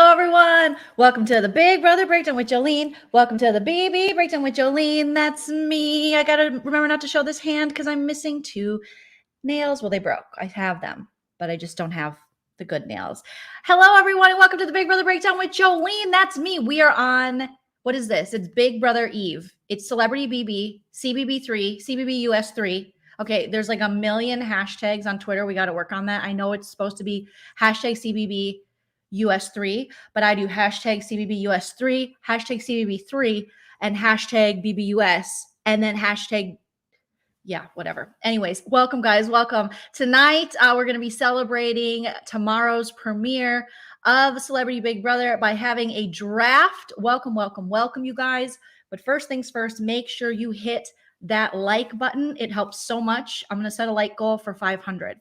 Hello, everyone. Welcome to the Big Brother Breakdown with Joleen. Welcome to the BB Breakdown with Joleen. That's me. I got to remember not to show this hand because I'm missing 2 nails. Well, they broke. I have them, but I just don't have the good nails. Hello, everyone, and welcome to the Big Brother Breakdown with Joleen. That's me. We are on, what is this? It's Big Brother Eve. It's Celebrity BB, CBB3, CBBUS 3. Okay, there's like a million hashtags on Twitter. We got to work on that. I know it's supposed to be hashtag CBB US3, but I do hashtag CBBUS3, hashtag CBB3, and hashtag BBUS, and then hashtag, yeah, whatever. Anyways, welcome, guys. Welcome. Tonight, we're going to be celebrating tomorrow's premiere of Celebrity Big Brother by having a draft. Welcome, welcome, welcome, you guys. But first things first, make sure you hit that like button. It helps so much. I'm going to set a like goal for 500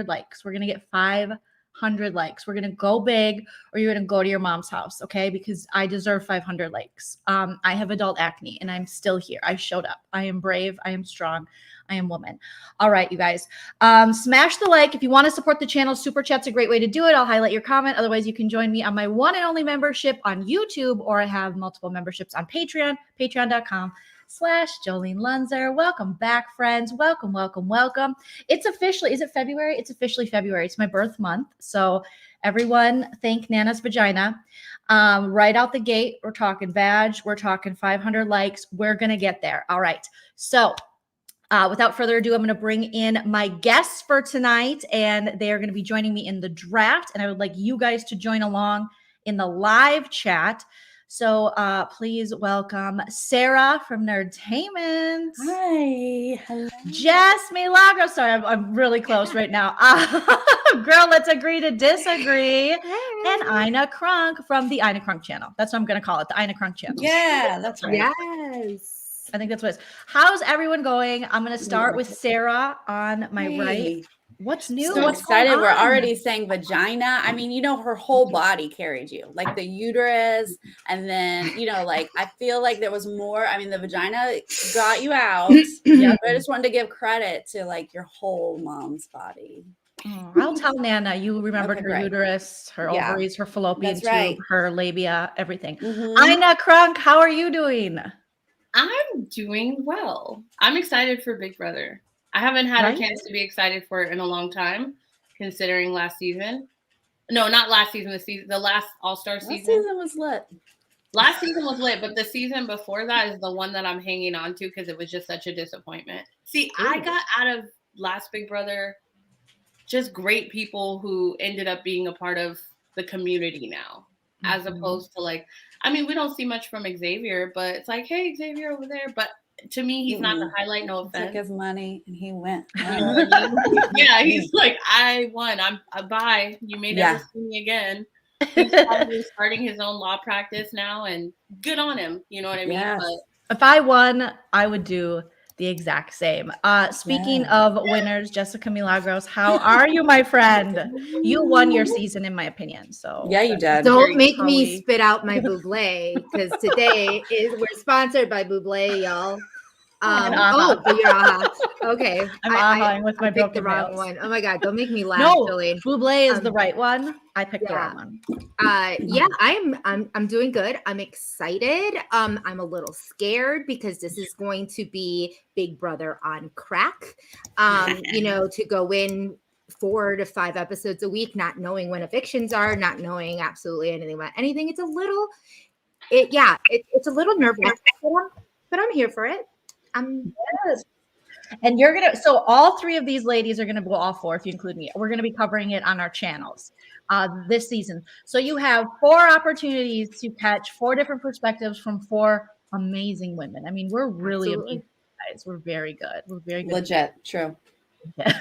likes. We're going to get 500 likes. We're going to go big, or you're going to go to your mom's house, okay? Because I deserve 500 likes. I have adult acne, and I'm still here. I showed up. I am brave. I am strong. I am woman. All right, you guys. Smash the like. If you want to support the channel, Super Chat's a great way to do it. I'll highlight your comment. Otherwise, you can join me on my one and only membership on YouTube, or I have multiple memberships on Patreon, patreon.com/Joleen Lunzer. Welcome back, friends. Welcome, welcome, welcome. It's officially, is it February? It's officially February. It's my birth month. So everyone thank Nana's vagina. Right out the gate, we're talking badge. We're talking 500 likes. We're going to get there. All right. So without further ado, I'm going to bring in my guests for tonight, and they are going to be joining me in the draft. And I would like you guys to join along in the live chat. So please welcome Sarah from Nerdtainment. Hi. Hello. Jess Milagro. Sorry, I'm really close right now. Girl, let's agree to disagree. Hey. And Aina Cronk from the Aina Cronk channel. That's what I'm going to call it, the Aina Cronk channel. Yeah, that's right. Yes. I think that's what it is. How's everyone going? I'm going to start with Sarah on my right. What's new? So What's excited. going on? We're already saying vagina. I mean, you know, her whole body carried you, like the uterus. And then, you know, like, I feel like there was more. I mean, the vagina got you out. Yeah, but I just wanted to give credit to like your whole mom's body. I'll tell Nana you remembered her uterus, her ovaries, her fallopian tube, her labia, everything. Aina Cronk, how are you doing? I'm doing well. I'm excited for Big Brother. I haven't had a chance to be excited for it in a long time, considering last season. No, not last season. The last All-Star season. Last season was lit. Last season was lit, but the season before that is the one that I'm hanging on to because it was just such a disappointment. See, I got out of last Big Brother just great people who ended up being a part of the community now, as opposed to like, I mean, we don't see much from Xavier, but it's like, hey, Xavier over there. But to me, he's not the highlight. No offense. He took his money and he went. You know what I mean? Yeah, he's like, I won. I'm bye. You may never see me again. He's probably starting his own law practice now, and good on him. You know what I mean? Yes. But if I won, I would do the exact same. Speaking of winners, Jessica Milagros, how are you, my friend? You won your season, in my opinion. So yeah, you did. Don't make me spit out my buble, because today we're sponsored by Buble, y'all. But you're aha. Okay. I'm with my picked the wrong nails. one. Oh my God, don't make me laugh, No, Joleen. Buble is the right one. I picked the wrong one. Yeah, I'm doing good. I'm excited. I'm a little scared because this is going to be Big Brother on crack. You know, to go in 4 to 5 episodes a week, not knowing when evictions are, not knowing absolutely anything about anything. It's a little, it's a little nerve-wracking, but I'm here for it. Yes. And you're gonna, so all 3 of these ladies are gonna go, all 4 if you include me. We're gonna be covering it on our channels this season. So you have 4 opportunities to catch 4 different perspectives from 4 amazing women. I mean, we're really amazing guys. We're very good. We're very good. Legit. True. Yeah.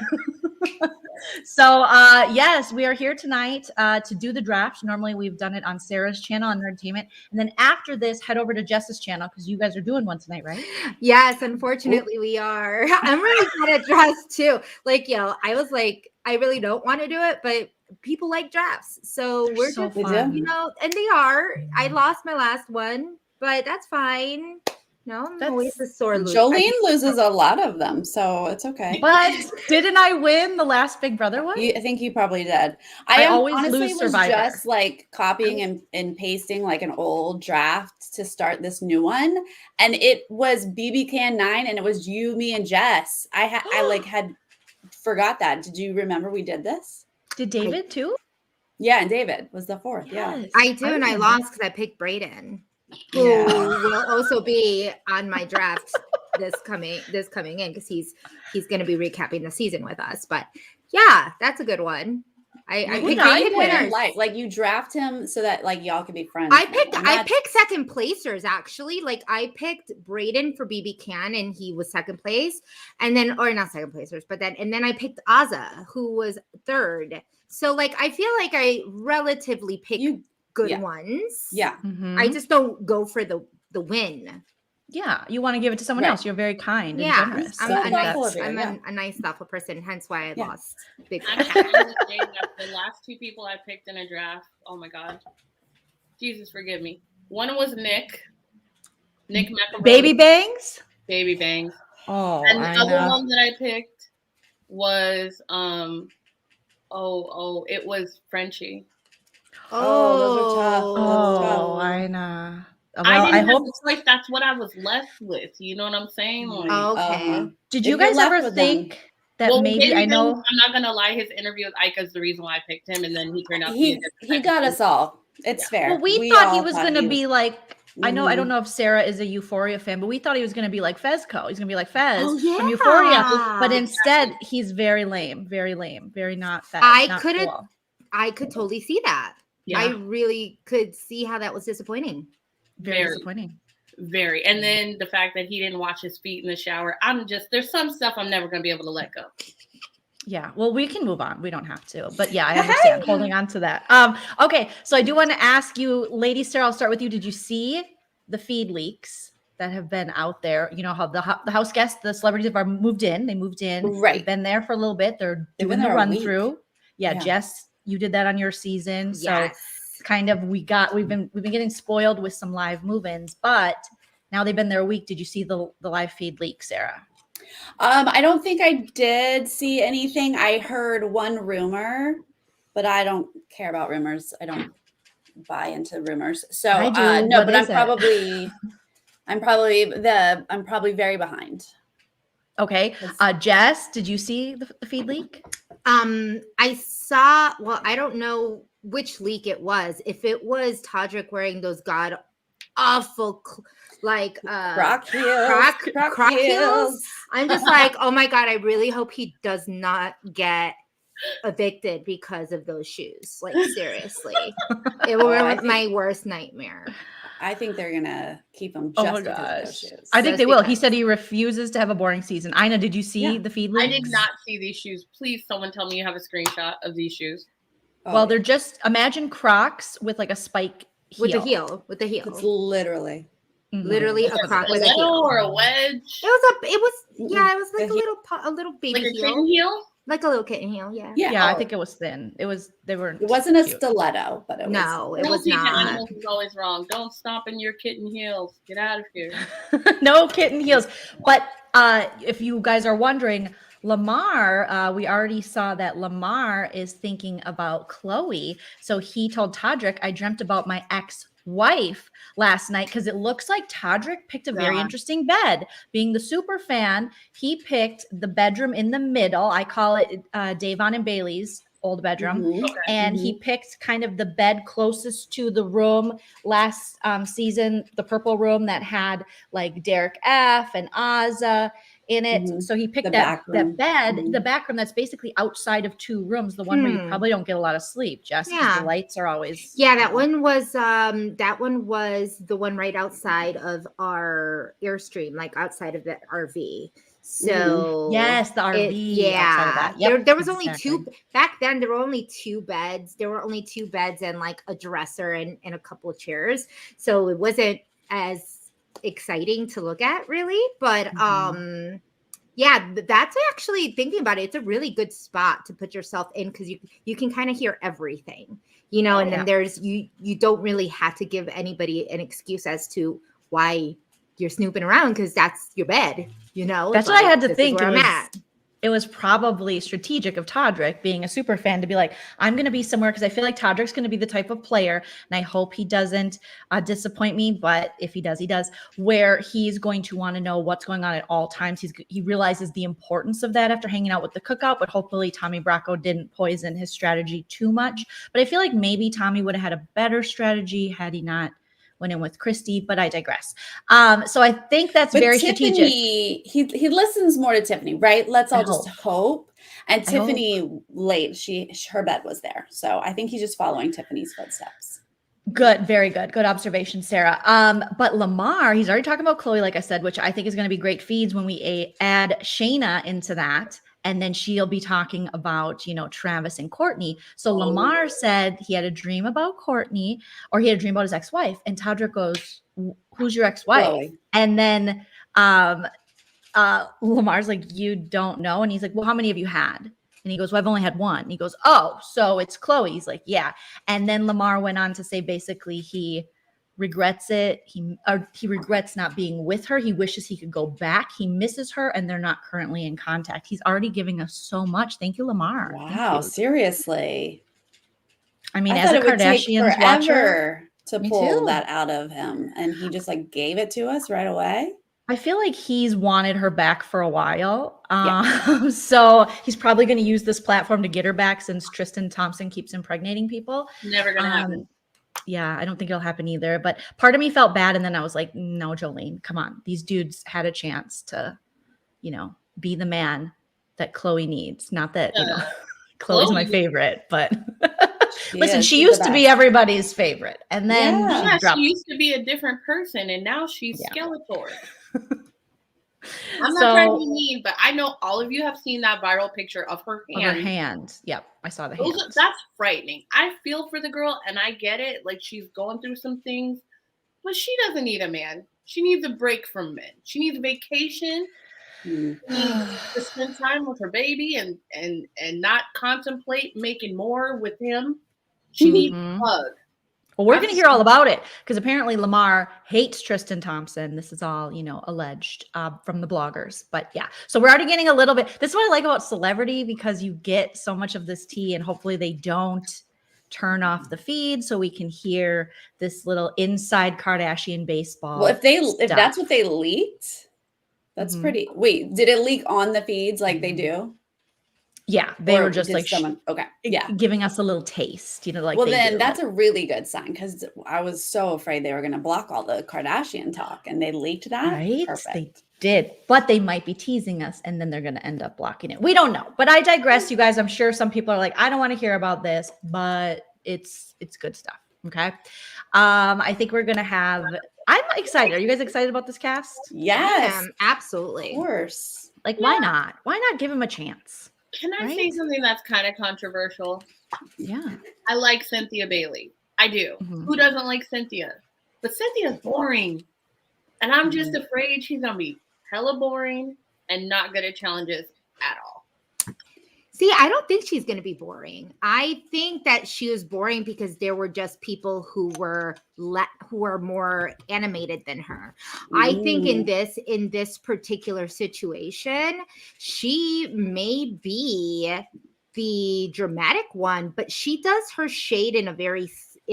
So yes, we are here tonight to do the draft. Normally we've done it on Sarah's channel on Nerdtainment, and then after this head over to Jess's channel because you guys are doing one tonight, right? Yes, unfortunately we are. I'm really good at drafts too. Like, I was like, I really don't want to do it, but people like drafts, so we're just fun. you know, and they are. I lost my last one, but that's fine. No, I'm That's- always a sore loser. Jolene loses a lot of them, so it's okay. But didn't I win the last Big Brother one? I think you probably did. I always honestly lose was Survivor. just like copying and pasting like an old draft to start this new one, and it was BB Can 9, and it was you, me, and Jess. I had forgot that. Did you remember we did this? Did David too? Yeah, and David was the fourth. Yeah. Yes, I do, and I remember. lost because I picked Brayden, who Yeah. will also be on my draft this coming in because he's going to be recapping the season with us. But yeah, that's a good one. I You picked kind good of win winners. like you draft him so that like y'all can be friends. I now. picked second placers actually. Like I picked Brayden for BB Can and he was second place. And then or not second placers, but then I picked Azza, who was third. So like I feel like I relatively pick good yeah. ones. Yeah. Mhm. I just don't go for the win. Yeah, you want to give it to someone Right. else. You're very kind and Yeah, generous. I'm, So I a think nice, that's- you, I'm yeah. a nice, thoughtful person. Hence why I Yeah. lost. Big I'm time. happy to say that the last two people I picked in a draft, oh my God. Jesus, forgive me. One was Nick McElroy. Baby bangs. Baby Bangs. Oh, And the I other know. one that I picked was it was Frenchie. Oh, those are tough. That's Oh, I know. Well, I didn't I have hope. a choice. That's what I was left with. You know what I'm saying? Like, Okay. Did If you you're guys left ever with them- think that well, maybe Baby I know? Bangs, I'm not gonna lie. His interview with Ika is the reason why I picked him, and then he turned out to be a good he got us all. It's fair. Well, we thought he all was thought going to he be was- like. I know. I Mhm. don't know if Sarah is a Euphoria fan, but we thought he was going to be like Fezco. He's going to be like Fez Oh, from Euphoria, yeah. but instead he's very lame, very not Fez. I not couldn't- cool. I could totally see that. Yeah, I really could see how that was disappointing. very Very. disappointing. Very. And then the fact that he didn't wash his feet in the shower. There's some stuff I'm never gonna be able to let go. Yeah, well, we can move on. We don't have to, but yeah, I understand holding on to that. Okay, so I do want to ask you, Lady Sarah, I'll start with you. Did you see the feed leaks that have been out there? You know how the house guests, the celebrities have moved in. They moved in. Right. They've been there for a little bit. They're They've doing been the there a run week. through. Yeah, Yeah. Jess, you did that on your season. So Yes. kind of we've been getting spoiled with some live move-ins, but now they've been there a week. Did you see the live feed leak, Sarah? I don't think I did see anything. I heard one rumor, but I don't care about rumors. I don't buy into rumors. So I do. no, What but is it? I'm probably very behind. Okay, Jess, did you see the feed leak? I saw. Well, I don't know which leak it was. If it was Todrick wearing those god awful Croc heels. croc heels. I'm just like, oh my God, I really hope he does not get evicted because of those shoes. Like, seriously. It will ruin my worst nightmare. I think they're gonna keep him Oh just my because of those gosh. shoes. I think Just they will. He because. said he refuses to have a boring season. Ina, did you see the feed leaks? I did not see these shoes. Please, someone tell me you have a screenshot of these shoes. Well, they're just imagine Crocs with like a spike heel. With the heel. With the heel. It's literally Mhm. Literally a That's what croc it with is. a heel. Or a wedge. It was like The a little baby Like a heel. kitten heel. Like a little kitten heel, yeah. Yeah, I Oh, think it was thin. They weren't. it wasn't a cute. stiletto, but it No, it was Cruelty to not. animals is always wrong. Don't stomp in your kitten heels. Get out of here. No kitten heels. But if you guys are wondering, Lamar, we already saw that Lamar is thinking about Chloe. So he told Todrick, I dreamt about my ex-wife last night because it looks like Todrick picked a very Yeah. interesting bed. Being the super fan, he picked the bedroom in the middle. I call it Davon and Bailey's old bedroom. Mhm. Okay. And he picked kind of the bed closest to the room last season, the purple room that had like Derek F and Azza in it. Mhm. So he picked The that back room. bed, Mhm. the back room that's basically outside of two rooms, the one where you probably don't get a lot of sleep, Jess, 'cause Yeah. the lights are always Yeah, that one was the one right outside of our Airstream, like outside of the RV. So Yes, the RV outside of that. Yep, there was only exactly. two back then. There were only two beds. There were only two beds and like a dresser and a couple of chairs. So it wasn't as exciting to look at, really. But yeah, that's actually thinking about it. It's a really good spot to put yourself in because you can kind of hear everything, you know. And then there's you don't really have to give anybody an excuse as to why you're snooping around because that's your bed, you know. That's It's what I had to this is think. where I'm at. It was probably strategic of Todrick, being a super fan, to be like, I'm going to be somewhere, because I feel like Todrick's going to be the type of player, and I hope he doesn't disappoint me, but if he does, he does, where he's going to want to know what's going on at all times. He realizes the importance of that after hanging out with the cookout, but hopefully Tommy Bracco didn't poison his strategy too much. But I feel like maybe Tommy would have had a better strategy had he not went in with Christy, but I digress. So I think that's very strategic. He listens more to Tiffany, right? Let's all just hope. And I Tiffany her bed was there. So I think he's just following Tiffany's footsteps. Good, very good. Good observation, Sarah. But Lamar, he's already talking about Chloe, like I said, which I think is going to be great feeds when we add Shayna into that. And then she'll be talking about, Travis and Courtney. So Lamar said he had a dream about Courtney, or he had a dream about his ex-wife. And Todrick goes, who's your ex-wife? Chloe. And then Lamar's like, you don't know? And he's like, well, how many have you had? And he goes, well, I've only had one. And he goes, oh, so it's Chloe. He's like, yeah. And then Lamar went on to say basically he regrets it. He regrets not being with her. He wishes he could go back. He misses her, and they're not currently in contact. He's already giving us so much. Thank you, Lamar. Wow, seriously. I mean, I as a thought it would take Kardashians watcher, forever to Me pull too. that out of him, and he just gave it to us right away. I feel like he's wanted her back for a while. Yeah. So he's probably going to use this platform to get her back, since Tristan Thompson keeps impregnating people. Never gonna happen. Yeah, I don't think it'll happen either. But part of me felt bad. And then I was like, no, Joleen, come on. These dudes had a chance to, be the man that Chloe needs. Not that, Chloe's my favorite, but listen, she used to be everybody's favorite. And then she used to be a different person, and now she's Skeletor. I'm not trying to be mean, but I know all of you have seen that viral picture of her hand. Yep, I saw the hand. That's frightening. I feel for the girl, and I get it. She's going through some things, but she doesn't need a man. She needs a break from men. She needs a vacation. She needs to spend time with her baby and not contemplate making more with him. She needs a hug. Well, we're going to hear all about it, because apparently Lamar hates Tristan Thompson. This is all, alleged from the bloggers. But yeah, so we're already getting a little bit. This is what I like about celebrity, because you get so much of this tea, and hopefully they don't turn off the feed so we can hear this little inside Kardashian baseball. Well, if that's what they leaked, that's pretty. Wait, did it leak on the feeds like they do? Yeah, they were just giving us a little taste, Well, then that's a really good sign, because I was so afraid they were going to block all the Kardashian talk, and they leaked that. Right? Perfect. They did, but they might be teasing us, and then they're going to end up blocking it. We don't know, but I digress, you guys. I'm sure some people are like, I don't want to hear about this, but it's good stuff. Okay. I think we're going to have. I'm excited. Are you guys excited about this cast? Yes, absolutely. Of course. Why not? Why not give him a chance? Can I say something that's kind of controversial? Yeah. I like Cynthia Bailey. I do. Who doesn't like Cynthia? But Cynthia's boring. And I'm just afraid she's going to be hella boring and not good at challenges at all. See, I don't think she's going to be boring. I think that she was boring because there were just people who were more animated than her. I think in this particular situation, she may be the dramatic one, but she does her shade in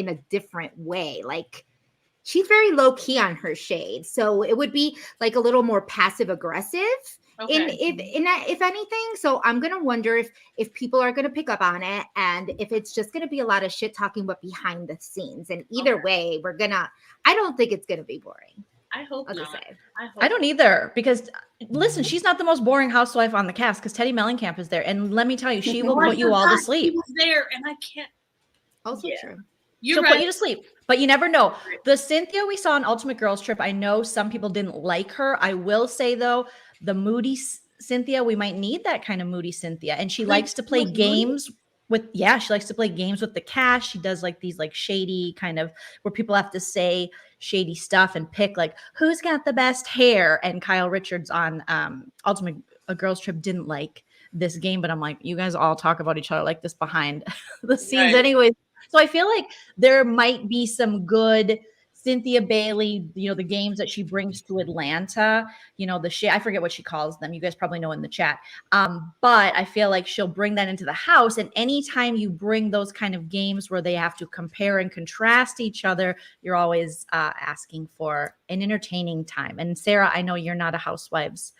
a different way. She's very low key on her shade. So it would be a little more passive aggressive. Okay. If anything, so I'm gonna wonder if people are gonna pick up on it, and if it's just gonna be a lot of shit talking, but behind the scenes. And either way, I don't think it's gonna be boring. I hope not. I don't either, because listen, she's not the most boring housewife on the cast, because Teddy Mellencamp is there, and let me tell you, she will put you all to sleep. She was there, and I can't. Also true. She'll put you to sleep, but you never know. The Cynthia we saw on Ultimate Girls Trip, I know some people didn't like her. I will say though, the moody Cynthia, we might need that kind of moody Cynthia. And she likes to play games she likes to play games with the cast. She does these shady kind of, where people have to say shady stuff and pick who's got the best hair. And Kyle Richards on Ultimate Girls Trip didn't like this game, but I'm like, you guys all talk about each other like this behind the scenes anyways. So I feel like there might be some good Cynthia Bailey, the games that she brings to Atlanta, I forget what she calls them. You guys probably know in the chat. But I feel like she'll bring that into the house. And anytime you bring those kind of games where they have to compare and contrast each other, you're always asking for an entertaining time. And Sarah, I know you're not a Housewives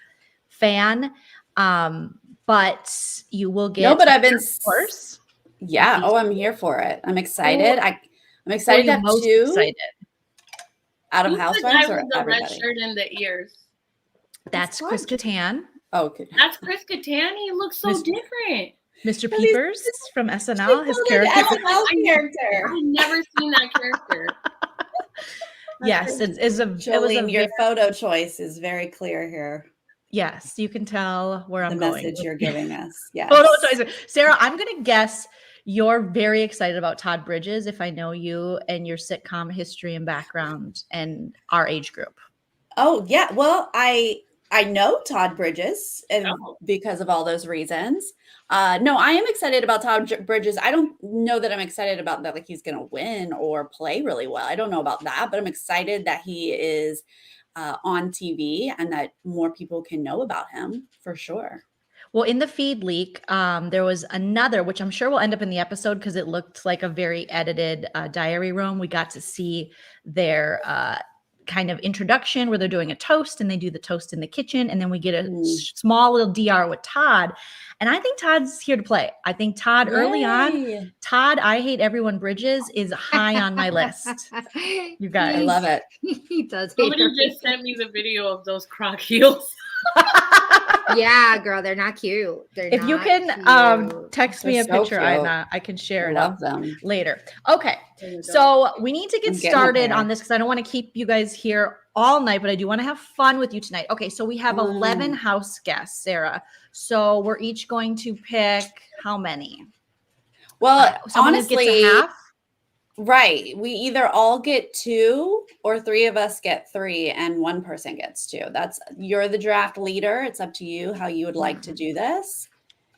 fan, but you will get. No, but I've been, of course. Yeah. Oh, I'm here for it. I'm excited. I'm excited to have most two. Excited? Out of Who's Housewives the guy or with the everybody? red shirt and the ears? That's Chris Kattan. Oh, okay. That's Chris Kattan. He looks so different. Mr. Peepers from SNL, his character. I've never seen that character. Yes, Joleen, your photo choice is very clear here. Yes, you can tell where I'm going. The message you're giving us. Yes. Photo choice. Sarah, I'm going to guess you're very excited about Todd Bridges if I know you and your sitcom history and background and our age group. Oh, yeah. Well, I know Todd Bridges because of all those reasons. No, I am excited about Todd Bridges. I don't know that I'm excited about that, like he's going to win or play really well. I don't know about that, but I'm excited that he is on TV and that more people can know about him for sure. Well, in the feed leak, there was another, which I'm sure will end up in the episode because it looked like a very edited diary room. We got to see their kind of introduction where they're doing a toast and they do the toast in the kitchen. And then we get a small little DR with Todd. And I think Todd's here to play. I think Todd early on, Todd, I Hate Everyone Bridges is high on my list. You guys. I love it. He does. Somebody just sent me the video of those Croc heels. Yeah, girl, they're not cute. If you can text me a picture, cute. Ina, I can share it Love them later. Okay, so we need to get started on this because I don't want to keep you guys here all night, but I do want to have fun with you tonight. Okay, so we have 11 house guests, Sarah. So we're each going to pick how many? Well, Someone honestly, gets a half? Right. We either all get 2 or 3 of us get 3 and one person gets 2. You're the draft leader. It's up to you how you would like to do this.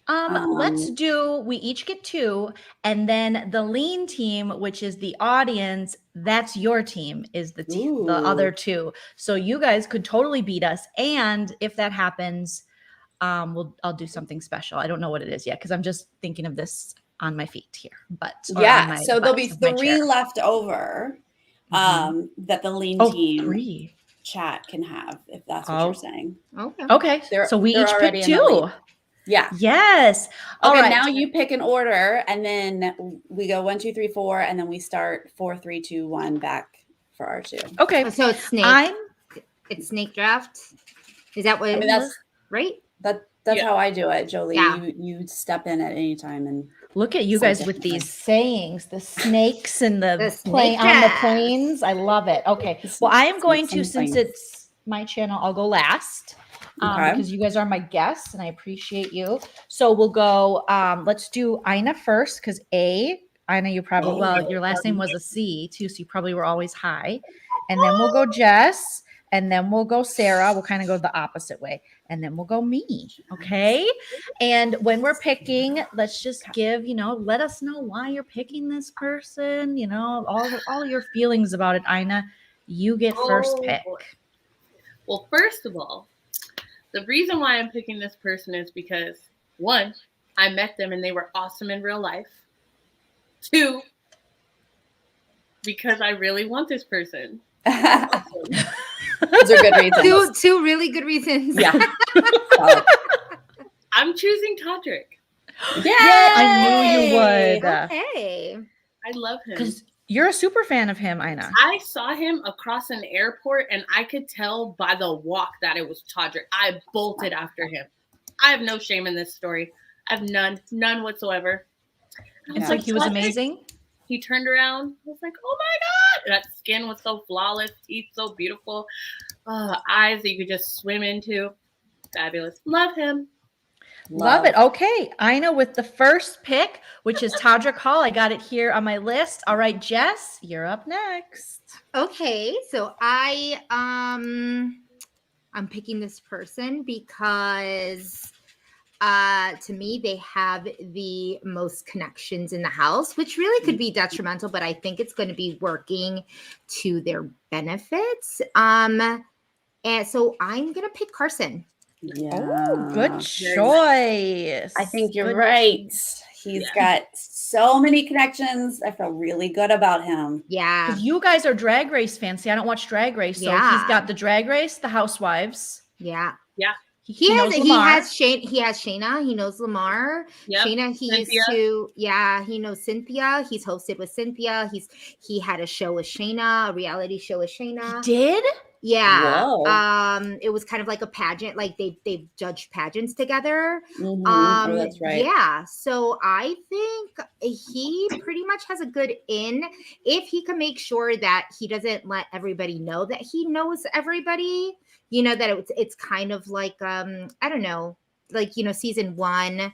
Let's do, we each get 2, and then the Leen Team, which is the audience, that's your team, is the team, the other 2. So you guys could totally beat us. And if that happens, I'll do something special. I don't know what it is yet because I'm just thinking of this on my feet here, yeah. So there'll be 3 left over that the Leen Team 3 chat can have, if that's what you're saying. Okay. So we each pick 2. Yeah. Yes. Okay. Right. Now you pick an order, and then we go 1, 2, 3, 4, and then we start 4, 3, 2, 1 back for our 2. Okay. So it's snake. It's snake draft. Is that what? I mean, that's right. That's how I do it, Jolie. Yeah. You step in at any time and look at you guys with these sayings, the snakes and the play on the planes. I love it. Okay. Well, I am going to, since it's my channel, I'll go last because you guys are my guests and I appreciate you. So we'll go, let's do Aina first because Aina, you probably, your last name was a C too, so you probably were always high. And then we'll go Jess. And then we'll go Sarah. We'll kind of go the opposite way. And then we'll go me. Okay. And when we're picking, let's just give, let us know why you're picking this person, all your feelings about it. Aina, you get first pick. Well, first of all, the reason why I'm picking this person is because 1, I met them and they were awesome in real life. 2, because I really want this person. Awesome. Those are good reasons. Two really good reasons. Yeah. I'm choosing Todrick. Yeah, I knew you would. Okay. I love him. Because you're a super fan of him, Aina. I saw him across an airport and I could tell by the walk that it was Todrick. I bolted after him. I have no shame in this story. I have none whatsoever. It's like he was amazing. He turned around. I was like, oh my God. That skin was so flawless. Teeth so beautiful. Eyes that you could just swim into. Fabulous. Love him. Love it. Okay. Aina with the first pick, which is Todrick Hall. I got it here on my list. All right, Jess, you're up next. Okay. So I'm picking this person because to me, they have the most connections in the house, which really could be detrimental, but I think it's going to be working to their benefits. And so I'm going to pick Carson. Yeah. Oh, good choice. I think you're Good right. choice. He's got so many connections. I feel really good about him. Yeah. Because you guys are Drag Race fans. See, I don't watch Drag Race. So Yeah. he's got the Drag Race, the Housewives. Yeah. Yeah. He knows Lamar. He has Shayna. He knows Lamar. Yep. Shayna, he Cynthia. used to, he knows Cynthia. He's hosted with Cynthia. He had a show with Shayna, a reality show with Shayna. He did? Yeah. Whoa. It was kind of like a pageant, like they judged pageants together. Mhm. Oh, that's right. Yeah. So I think he pretty much has a good in if he can make sure that he doesn't let everybody know that he knows everybody. You know, that it's kind of like I don't know, like, you know, season 1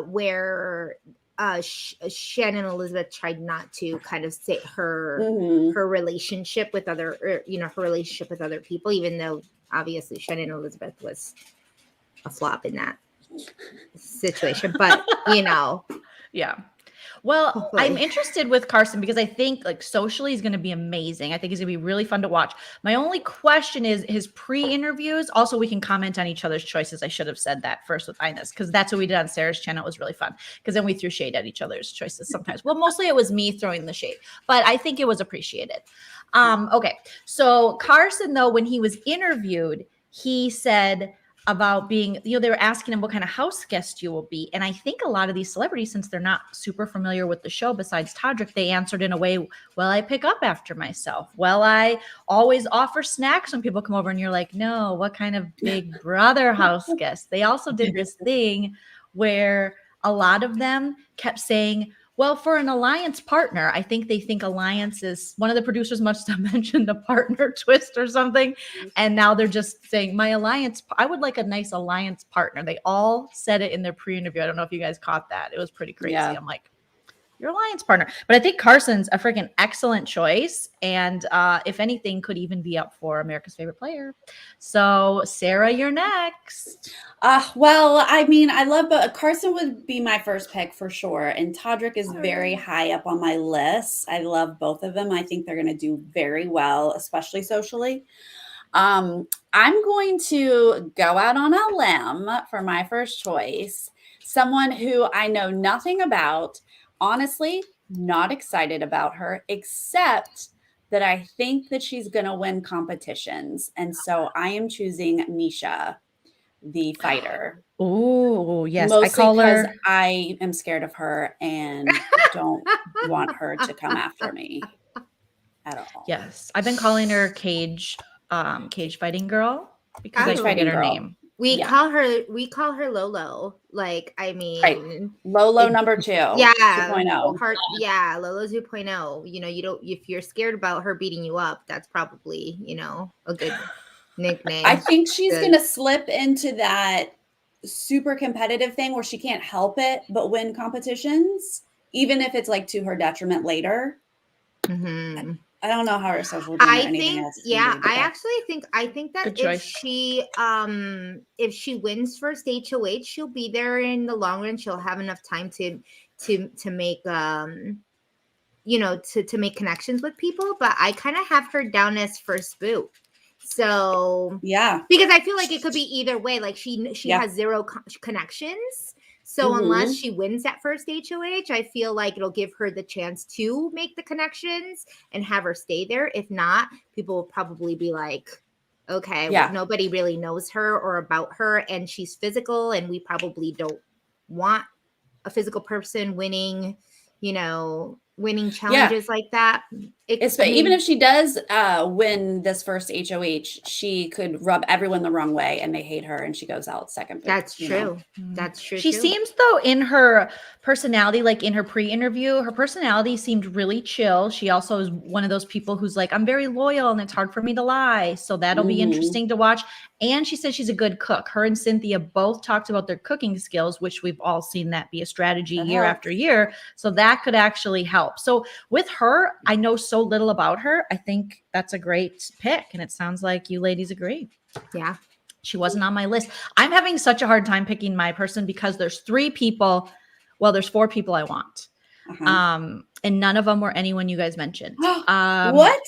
where Shannon Elizabeth tried not to kind of say her relationship with other, her relationship with other people, even though obviously Shannon Elizabeth was a flop in that situation. But Yeah. Well, hopefully. I'm interested with Carson because I think like socially he's going to be amazing. I think he's going to be really fun to watch. My only question is his pre-interviews. Also, we can comment on each other's choices. I should have said that first with Ina's because that's what we did on Sarah's channel. It was really fun because then we threw shade at each other's choices sometimes. Well, mostly it was me throwing the shade, but I think it was appreciated. Okay. So Carson, though, when he was interviewed, he said about being, they were asking him what kind of house guest you will be. And I think a lot of these celebrities, since they're not super familiar with the show, besides Todrick, they answered in a way, well, I pick up after myself. Well, I always offer snacks when people come over. And you're like, no, what kind of big brother house guest? They also did this thing where a lot of them kept saying, well, for an alliance partner, I think they think alliance is, one of the producers must have mentioned a partner twist or something. And now they're just saying my alliance, I would like a nice alliance partner. They all said it in their pre-interview. I don't know if you guys caught that. It was pretty crazy. Yeah. I'm like, your alliance partner. But I think Carson's a freaking excellent choice. And if anything, could even be up for America's Favorite Player. So Sarah, you're next. Well, I mean, I love, but Carson would be my first pick for sure. And Todrick is very high up on my list. I love both of them. I think they're going to do very well, especially socially. I'm going to go out on a limb for my first choice. Someone who I know nothing about. Honestly, not excited about her, except that I think that she's going to win competitions. And so I am choosing Misha, the fighter. Oh, yes. Mostly I call because her. I am scared of her and don't want her to come after me at all. Yes. I've been calling her cage fighting girl because I Cage forget fighting her girl. name. we Yeah. call her Lolo. Like, I mean, Right. Lolo It- number 2. yeah, 2.0. Lolo 2.0. You don't, if you're scared about her beating you up, that's probably, a good nickname. I think she's Good. going to slip into that super competitive thing where she can't help it but win competitions, even if it's like to her detriment later. Mhm. I don't know how her social media or I anything think, else is gonna be, but I think that Good if choice. she wins first HOH, she'll be there in the long run. She'll have enough time to make to make connections with people. But I kind of have her down as first boot. So yeah. because I feel like it could be either way. Like she Yeah. has zero connections. So unless she wins that first HOH, I feel like it'll give her the chance to make the connections and have her stay there. If not, people will probably be like, okay, Yeah. well, nobody really knows her or about her, and she's physical, and we probably don't want a physical person winning challenges like that. Even if she does win this first HOH, she could rub everyone the wrong way and they hate her and she goes out second. That's true. That's true. She seems, though, in her personality, like in her pre-interview, her personality seemed really chill. She also is one of those people who's like, I'm very loyal and it's hard for me to lie. So that'll be interesting to watch. And she said she's a good cook. Her and Cynthia both talked about their cooking skills, which we've all seen that be a strategy year after year. So that could actually help. So with her, I know so little about her. I think that's a great pick. And it sounds like you ladies agree. Yeah. She wasn't on my list. I'm having such a hard time picking my person because there's 3 people. Well, there's 4 people I want. And none of them were anyone you guys mentioned. What?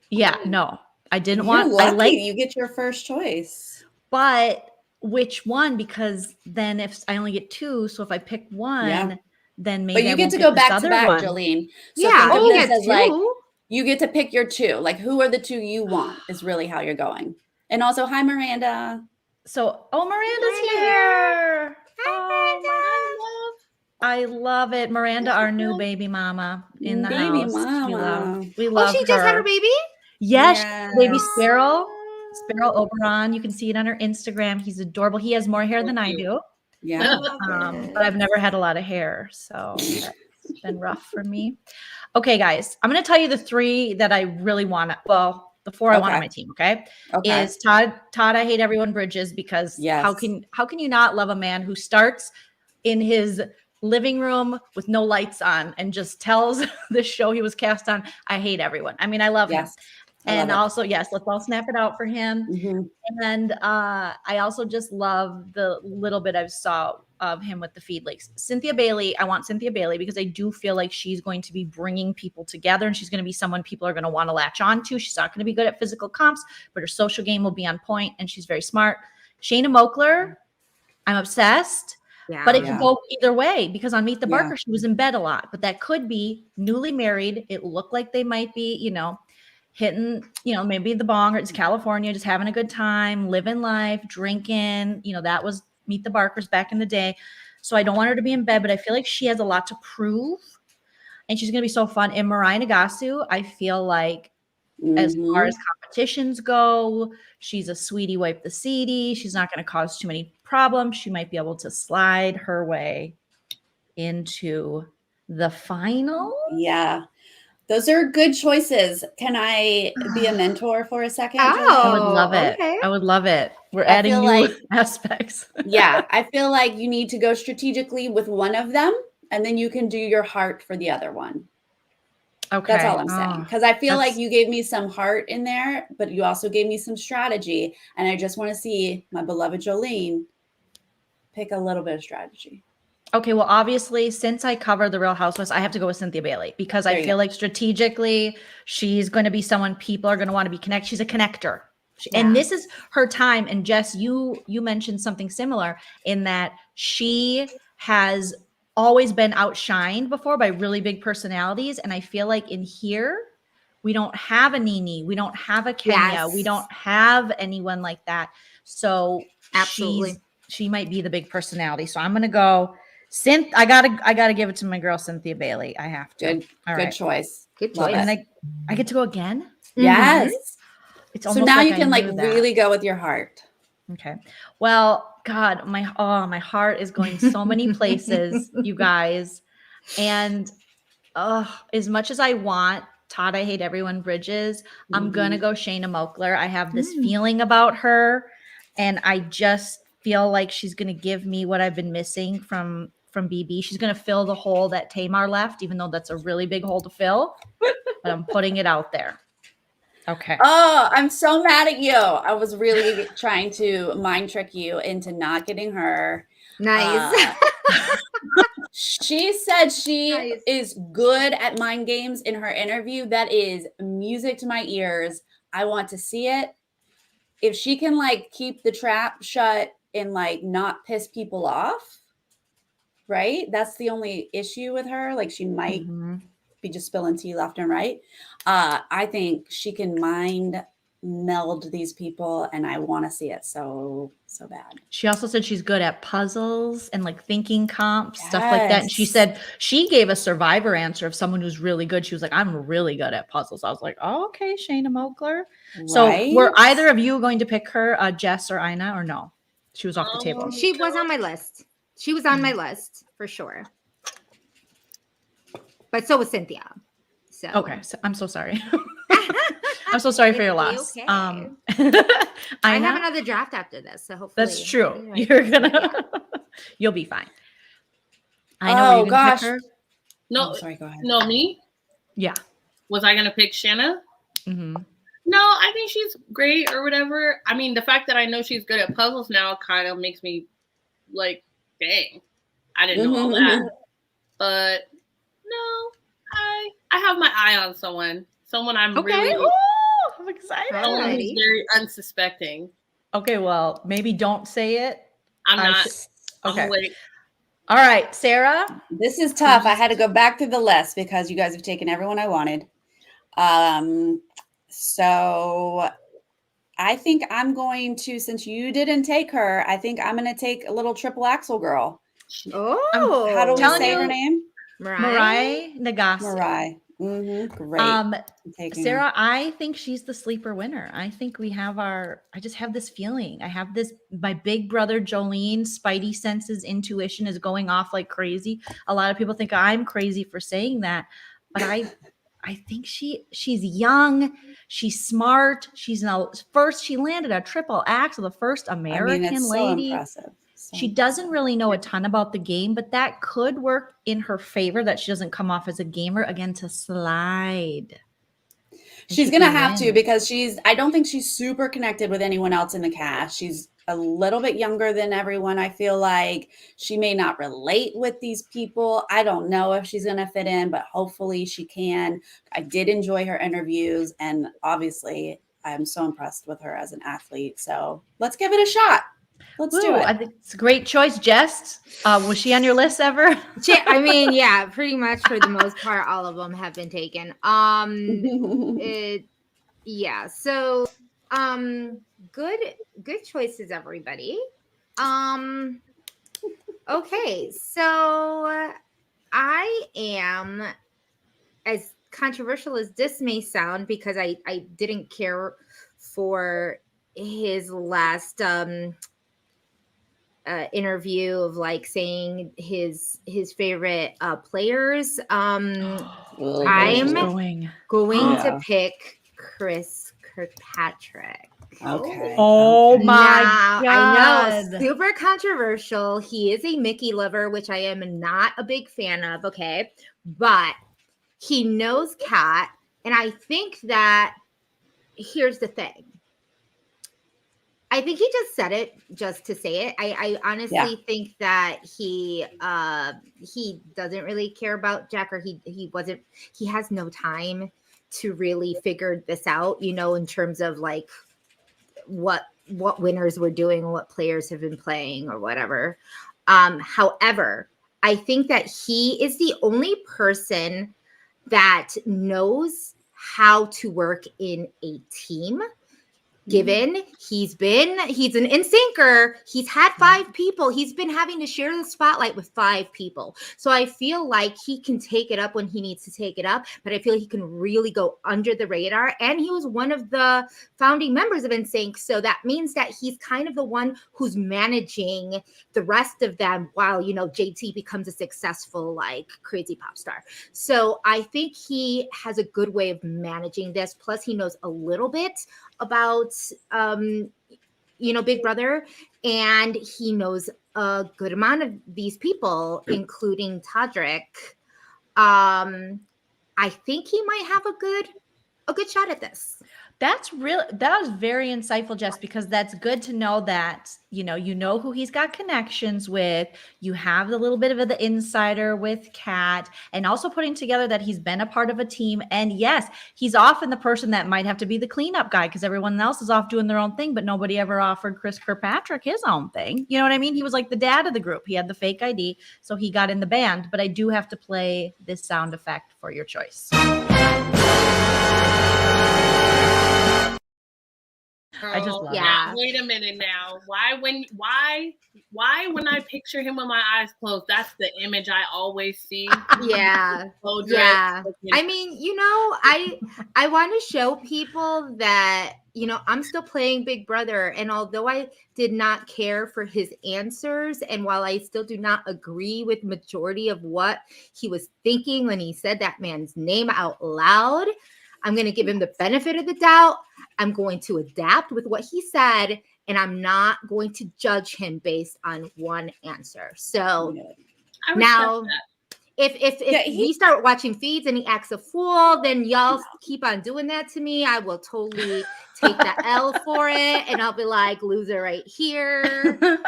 Yeah, no, I didn't You're want. lucky. I like, You get your first choice. but which one? Because then if I only get 2, so if I pick one, then maybe. But you I get won't to go this back to other back, one. Jolene. So Yeah. think of Oh, this as like two. you get to pick your 2. Like, who are the 2 you want? Is really how you're going. And also, hi, Miranda. So, Miranda's Miranda. here. Hi, I love it. Miranda, our new baby mama in the Baby house. mama. We love Oh, she just had her baby? Yes, baby Yes. Sparrow Oberon. You can see it on her Instagram. He's adorable. He has more hair than I do, Yeah. but I've never had a lot of hair, so that's been rough for me. Okay, guys, I'm going to tell you the 3 that I really want. Well, the 4 I want on my team. Okay, is Todd. I hate everyone Bridges because how can you not love a man who starts in his living room with no lights on and just tells the show he was cast on, I hate everyone. I mean, I love him. And also, yes, let's all snap it out for him. And I also just love the little bit I saw of him with the feed leaks. Cynthia Bailey, I want Cynthia Bailey because I do feel like she's going to be bringing people together and she's going to be someone people are going to want to latch on to. She's not going to be good at physical comps, but her social game will be on point and she's very smart. Shayna Moakler, I'm obsessed. Yeah. But it could go either way because on Meet the Barker, she was in bed a lot. But that could be newly married. It looked like they might be, hitting, maybe the bong, or it's California, just having a good time, living life, drinking. That was Meet the Barkers back in the day. So I don't want her to be in bed, but I feel like she has a lot to prove. And she's going to be so fun. And Mariah Nagasu, I feel like as far as competitions go, she's a sweetie wipe the seedy. She's not going to cause too many problems. She might be able to slide her way into the final. Yeah. Those are good choices. Can I be a mentor for a second? I would love it. Okay. I would love it. We're adding new aspects. Yeah. I feel like you need to go strategically with one of them, and then you can do your heart for the other one. Okay. That's all I'm saying. Because I feel like you gave me some heart in there, but you also gave me some strategy. And I just want to see my beloved Joleen pick a little bit of strategy. Okay, well, obviously, since I cover the Real Housewives, I have to go with Cynthia Bailey because I feel like strategically, she's going to be someone people are going to want to be connected. She's a connector. And this is her time. And Jess, you mentioned something similar in that she has always been outshined before by really big personalities. And I feel like in here, we don't have a Nene. We don't have a Kenya. We don't have anyone like that. So absolutely, she might be the big personality. So I'm going to go I gotta give it to my girl Cynthia Bailey. I have to. Good choice. Good choice. And I get to go again. Yes. It's so now you can really go with your heart. Okay. Well, God, my heart is going so many places, you guys. And as much as I want Todd, I hate everyone Bridges, I'm gonna go Shayna Moakler. I have this feeling about her, and I just feel like she's gonna give me what I've been missing from BB. She's gonna fill the hole that Tamar left, even though that's a really big hole to fill. But I'm putting it out there. Okay. Oh, I'm so mad at you. I was really trying to mind trick you into not getting her. Nice. She said she is good at mind games in her interview. That is music to my ears. I want to see it. If she can keep the trap shut and not piss people off, right? That's the only issue with her. She might be just spilling tea left and right. I think she can mind meld these people, and I want to see it so bad. She also said she's good at puzzles and thinking comps, stuff like that. And she said she gave a Survivor answer of someone who's really good. She was like, I'm really good at puzzles. I was like, oh, okay, Shayna Moakler. Right? So were either of you going to pick her, Jess or Aina, or no? She was off the table. She was on my list. She was on my list for sure. But so was Cynthia. So okay, so I'm so sorry. I'm so sorry for your loss. Okay. I have another draft after this, so hopefully that's true. You're gonna, you'll be fine. I know. Oh gosh. No, sorry. Go ahead. No, me. Yeah. Was I gonna pick Shanna? No, No, I think she's great or whatever. I mean, the fact that I know she's good at puzzles now kind of makes me like, dang, I didn't know all that. But no, I have my eye on someone I'm really. Ooh, I'm excited. Someone who's very unsuspecting. Okay, well, maybe don't say it. I'm not. Okay. Wait. All right, Sarah. This is tough. I had to go back through the list because you guys have taken everyone I wanted. So I think I'm going to, since you didn't take her, I think I'm going to take a little triple axel girl. Oh, How do we say her name? Mariah Nagase. Mariah. Great. Sarah, I think she's the sleeper winner. I think we have I just have this feeling. I have this, my big brother Joleen, spidey senses, intuition is going off like crazy. A lot of people think I'm crazy for saying that, but I think she's young, she's smart, she's first, she landed a triple axel, the first American lady. So impressive. She doesn't really know a ton about the game, but that could work in her favor, that she doesn't come off as a gamer again to slide. She's going to have to, because I don't think she's super connected with anyone else in the cast. She's a little bit younger than everyone. I feel like she may not relate with these people. I don't know if she's going to fit in, but hopefully she can. I did enjoy her interviews, and obviously I'm so impressed with her as an athlete. So let's give it a shot. Let's do it. I think it's a great choice. Jess, was she on your list ever? I mean, yeah, pretty much for the most part, all of them have been taken. Yeah. So, good choices, everybody. Okay. So I am, as controversial as this may sound, because I didn't care for his last, interview of like saying his favorite players. I'm going to pick Chris Kirkpatrick. Okay. Oh my God. I know, super controversial. He is a Mickey lover, which I am not a big fan of. Okay, but he knows Kat, and I think that here's the thing. I think he just said it just to say it. I honestly think that he doesn't really care about Jack, or he has no time to really figure this out, you know, in terms of like what winners we're doing and what players have been playing or whatever. However, I think that he is the only person that knows how to work in a team. Given he's an in-syncer, he's had 5 people. He's been having to share the spotlight with 5 people. So I feel like he can take it up when he needs to take it up, but I feel he can really go under the radar. And he was one of the founding members of NSYNC. So that means that he's kind of the one who's managing the rest of them while, you know, JT becomes a successful, like, crazy pop star. So I think he has a good way of managing this. Plus he knows a little bit about you know, Big Brother, and he knows a good amount of these people, including Todrick. I think he might have a good shot at this. That was very insightful, Jess, because that's good to know that, you know who he's got connections with. You have the little bit of the insider with Kat, and also putting together that he's been a part of a team. And yes, he's often the person that might have to be the cleanup guy because everyone else is off doing their own thing, but nobody ever offered Chris Kirkpatrick his own thing. You know what I mean? He was like the dad of the group. He had the fake ID, so he got in the band. But I do have to play this sound effect for your choice. I just love it. Wait a minute now. Why when I picture him with my eyes closed, that's the image I always see. Yeah. I mean, you know, I want to show people that, you know, I'm still playing Big Brother, and although I did not care for his answers, and while I still do not agree with majority of what he was thinking when he said that man's name out loud, I'm going to give him the benefit of the doubt. I'm going to adapt with what he said, and I'm not going to judge him based on one answer. So now, if we start watching feeds and he acts a fool, then y'all keep on doing that to me. I will totally take the L for it, and I'll be like, loser right here.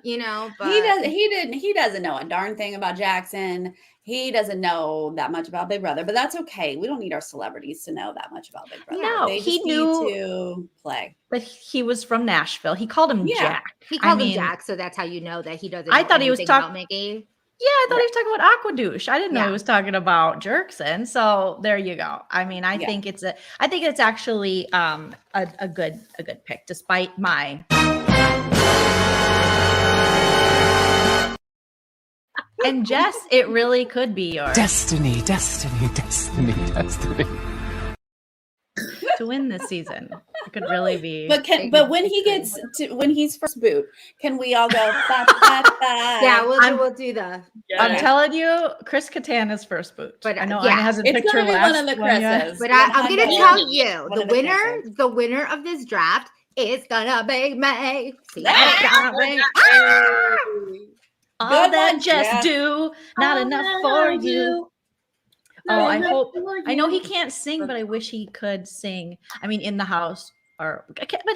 You know, but he doesn't know a darn thing about Jackson. He doesn't know that much about Big Brother, but that's okay. We don't need our celebrities to know that much about Big Brother. No, they he just knew need to play. But he was from Nashville. He called him Jack. He called him Jack, so that's how you know that he doesn't know I thought he was anything about Mickey. Yeah, I thought he was talking about Aquadouche. I didn't know he was talking about Jerkson. So there you go. I mean, I think it's actually a good pick, despite my. And Jess, it really could be yours. Destiny. To win this season. It could really be. But when he's first boot, can we all go? Ba, ba, ba. Yeah, we'll do the. I'm telling you, Chris Kattan is first boot. But I know Aina hasn't picked her last one of the Chris's. But I'm going to tell you, the winner of this draft is gonna be me. All that just do, not enough for you. Oh, I know he can't sing, but I wish he could sing. I mean, in the house, but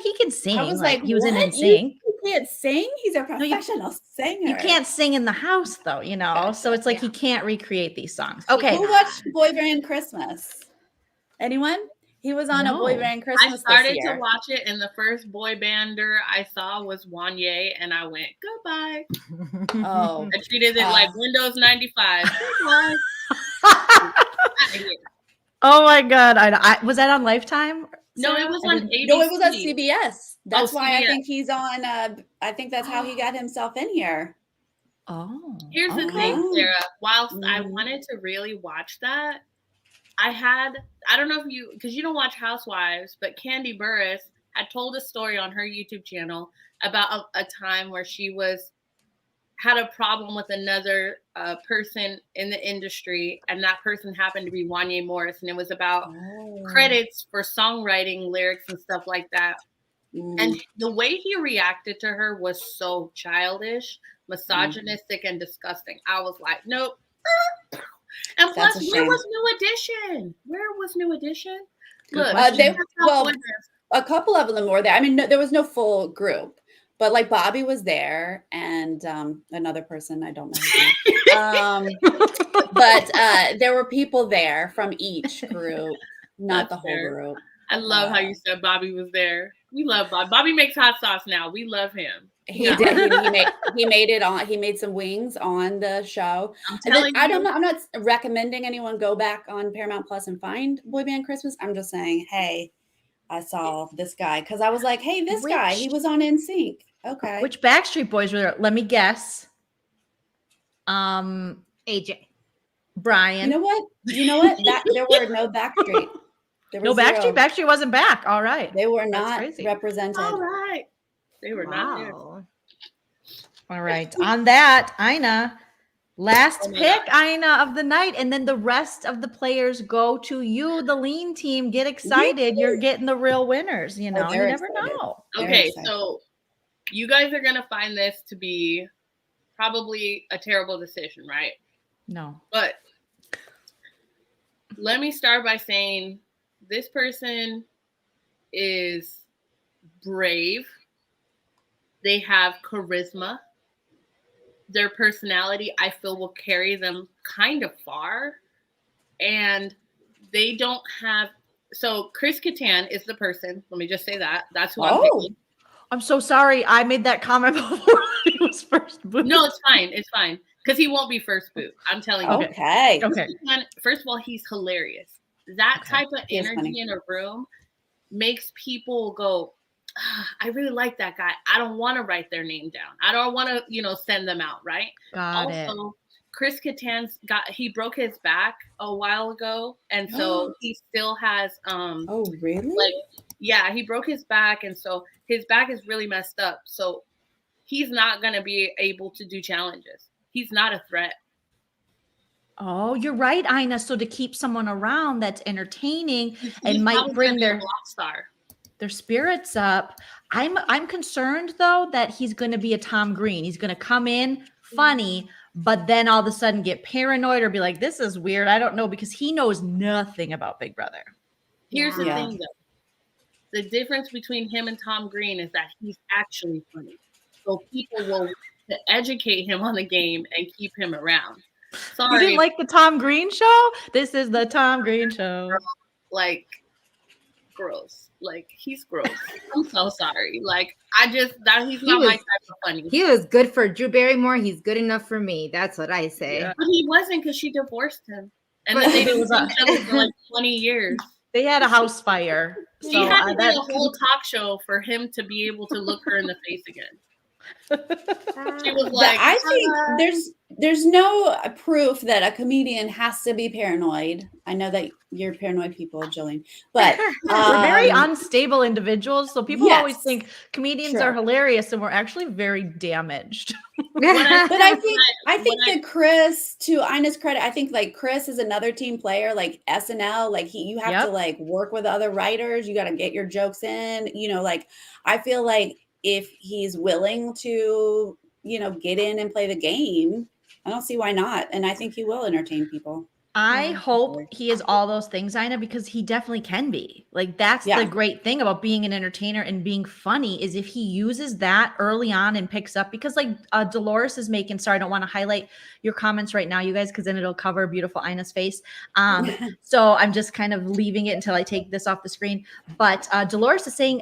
he can sing. I was like he was in NSYNC. He can't sing. He's a professional singer. You can't sing in the house, though. You know, gotcha. So it's like he can't recreate these songs. Okay, who watched Boy Band Christmas? Anyone? He was on a boy band Christmas. I started to watch it, and the first boy bander I saw was Wanye, and I went goodbye. Oh, I treated it like Windows 95. Goodbye. Oh my God! Was that on Lifetime? No, it was on ABC. No, it was on CBS. That's why CBS. I think he's on. I think that's how he got himself in here. Oh. Here's the thing, Sarah. Whilst I wanted to really watch that, I don't know if because you don't watch Housewives, but Candy Burris had told a story on her YouTube channel about a time where she had a problem with another person in the industry, and that person happened to be Wanye Morris, and it was about credits for songwriting, lyrics, and stuff like that. And the way he reacted to her was so childish, misogynistic, and disgusting. I was like, nope. And plus, where was New Edition? Look, a couple of them were there. I mean, there was no full group, but like Bobby was there, and another person I don't know. But there were people there from each group, not the whole group. I love how you said Bobby was there. We love Bobby. Bobby makes hot sauce now. We love him. He did. He made it on. He made some wings on the show. I'm not recommending anyone go back on Paramount Plus and find Boy Band Christmas. I'm just saying, hey, I saw this guy because I was like, hey, this guy, he was on NSYNC. Okay. Which Backstreet Boys were there? Let me guess. AJ. Brian. You know what? There were no Backstreet. There no Backstreet. Backstreet wasn't back. All right. They were not represented. All right. They were not there. All right. On that, Aina, last pick, Aina, of the night. And then the rest of the players go to you, the Leen Team. Get excited. You're getting the real winners. You know, you never know. Okay. So you guys are going to find this to be probably a terrible decision, right? No. But let me start by saying this person is brave. They have charisma. Their personality, I feel, will carry them kind of far. And they don't have... So Chris Kattan is the person. Let me just say that. That's who I'm picking. I'm so sorry. I made that comment before he was first boot. No, it's fine. It's fine. Because he won't be first boot. I'm telling you. Okay. Kattan, first of all, he's hilarious. That type of energy in a room makes people go... I really like that guy. I don't want to write their name down. I don't want to, send them out, right? Got it. Chris Kattan he broke his back a while ago, and so he still has oh, really? He broke his back, and so his back is really messed up. So he's not going to be able to do challenges. He's not a threat. Oh, you're right, Aina. So to keep someone around that's entertaining and might bring their spirits up. I'm concerned though that he's going to be a Tom Green. He's going to come in, funny, but then all of a sudden get paranoid or be like, this is weird. I don't know, because he knows nothing about Big Brother. Here's the Yeah. thing, though. The difference between him and Tom Green is that he's actually funny. So people will to educate him on the game and keep him around. Sorry. You didn't like the Tom Green show? This is the Tom Green show. Like, gross. Like, he's gross. I'm so sorry. Like, he's not my type of funny. He was good for Drew Barrymore. He's good enough for me. That's what I say. Yeah. But he wasn't, because she divorced him. And then they didn't see each other for like 20 years. They had a house fire. She So had to do a whole talk show for him to be able to look her in the face again. She was like, I think there's no proof that a comedian has to be paranoid. I know that you're paranoid people, Joleen, but we're very unstable individuals. So people always Yes. think comedians True. are hilarious, and we're actually very damaged. But I think that Chris, to Ina's credit, I think like Chris is another team player, like SNL, like you have to like work with other writers. You got to get your jokes in, like, I feel like if he's willing to, get in and play the game, I don't see why not. And I think he will entertain people. I hope he is all those things, Ina, because he definitely can be. Like, that's the great thing about being an entertainer and being funny, is if he uses that early on and picks up, because like Dolores is making, sorry, I don't want to highlight your comments right now, you guys, because then it'll cover beautiful Ina's face. So I'm just kind of leaving it until I take this off the screen. But Dolores is saying,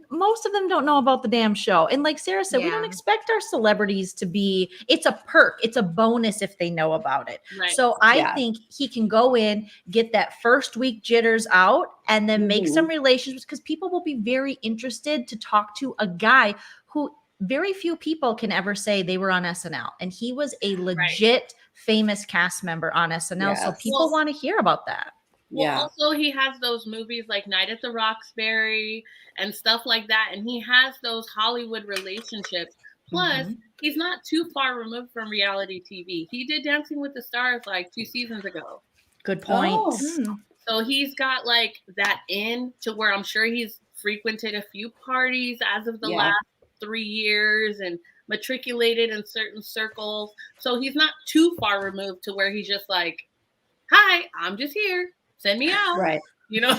most of them don't know about the damn show. And like Sarah said, we don't expect our celebrities to be, it's a perk. It's a bonus if they know about it. Right. So I think he can go in, get that first week jitters out, and then make some relationships, because people will be very interested to talk to a guy who very few people can ever say they were on SNL. And he was a legit famous cast member on SNL. So people want to hear about that. Well, also he has those movies like Night at the Roxbury and stuff like that. And he has those Hollywood relationships. Plus, he's not too far removed from reality TV. He did Dancing with the Stars like 2 seasons ago. Good point. So he's got like that in to where I'm sure he's frequented a few parties as of the last 3 years and matriculated in certain circles. So he's not too far removed to where he's just like, hi, I'm just here. Send me out. Right. You know?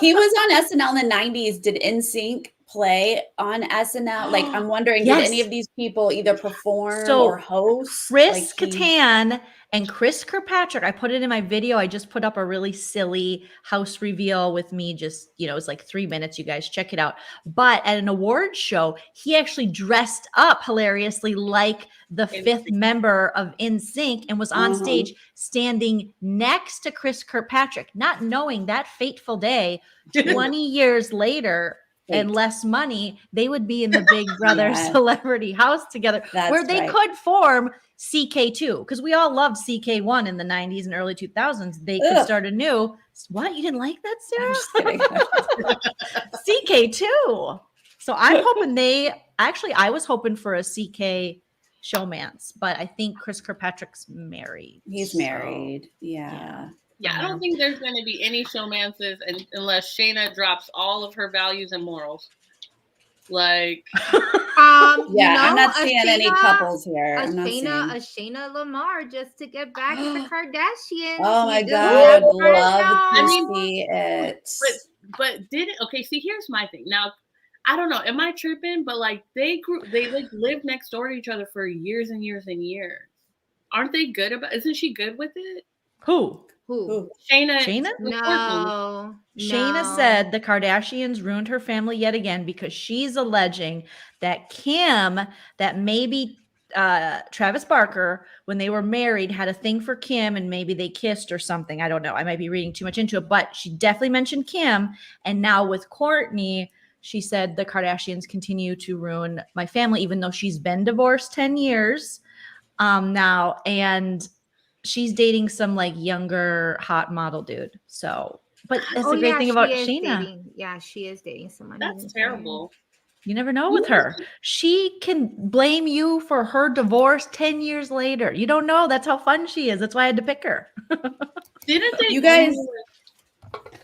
He was on SNL in the 90s. Did NSYNC play on SNL? Like, I'm wondering, did any of these people either perform or host? Chris Kattan and Chris Kirkpatrick, I put it in my video. I just put up a really silly house reveal with me. Just, it's like 3 minutes. You guys check it out. But at an awards show, he actually dressed up hilariously like the fifth member of NSYNC and was on stage standing next to Chris Kirkpatrick, not knowing that fateful day, 20 years later, and less money, they would be in the Big Brother celebrity house together, where they could form CK2, because we all loved CK1 in the 90s and early 2000s. They could start anew. What? You didn't like that, Sarah? CK2. So I'm hoping I was hoping for a CK showmance, but I think Chris Kirkpatrick's married. He's married. Yeah. Yeah, I don't think there's going to be any showmances unless Shayna drops all of her values and morals. Like, I'm not seeing any couples here. Shayna Lamar, just to get back at the Kardashians. Oh my God, love to see it. But see, here's my thing. Now, I don't know, am I tripping? But like they lived next door to each other for years and years and years. Aren't they good about? Isn't she good with it? Who? Shayna? No. Shayna said the Kardashians ruined her family yet again because she's alleging that Kim, that maybe Travis Barker, when they were married, had a thing for Kim and maybe they kissed or something. I don't know. I might be reading too much into it, but she definitely mentioned Kim. And now with Kourtney, she said the Kardashians continue to ruin my family, even though she's been divorced 10 years now. And she's dating some like younger hot model dude. So, but that's the great thing about Shayna. She is dating someone. That's terrible. You never know with her. She can blame you for her divorce 10 years later. You don't know. That's how fun she is. That's why I had to pick her. Didn't they? You guys.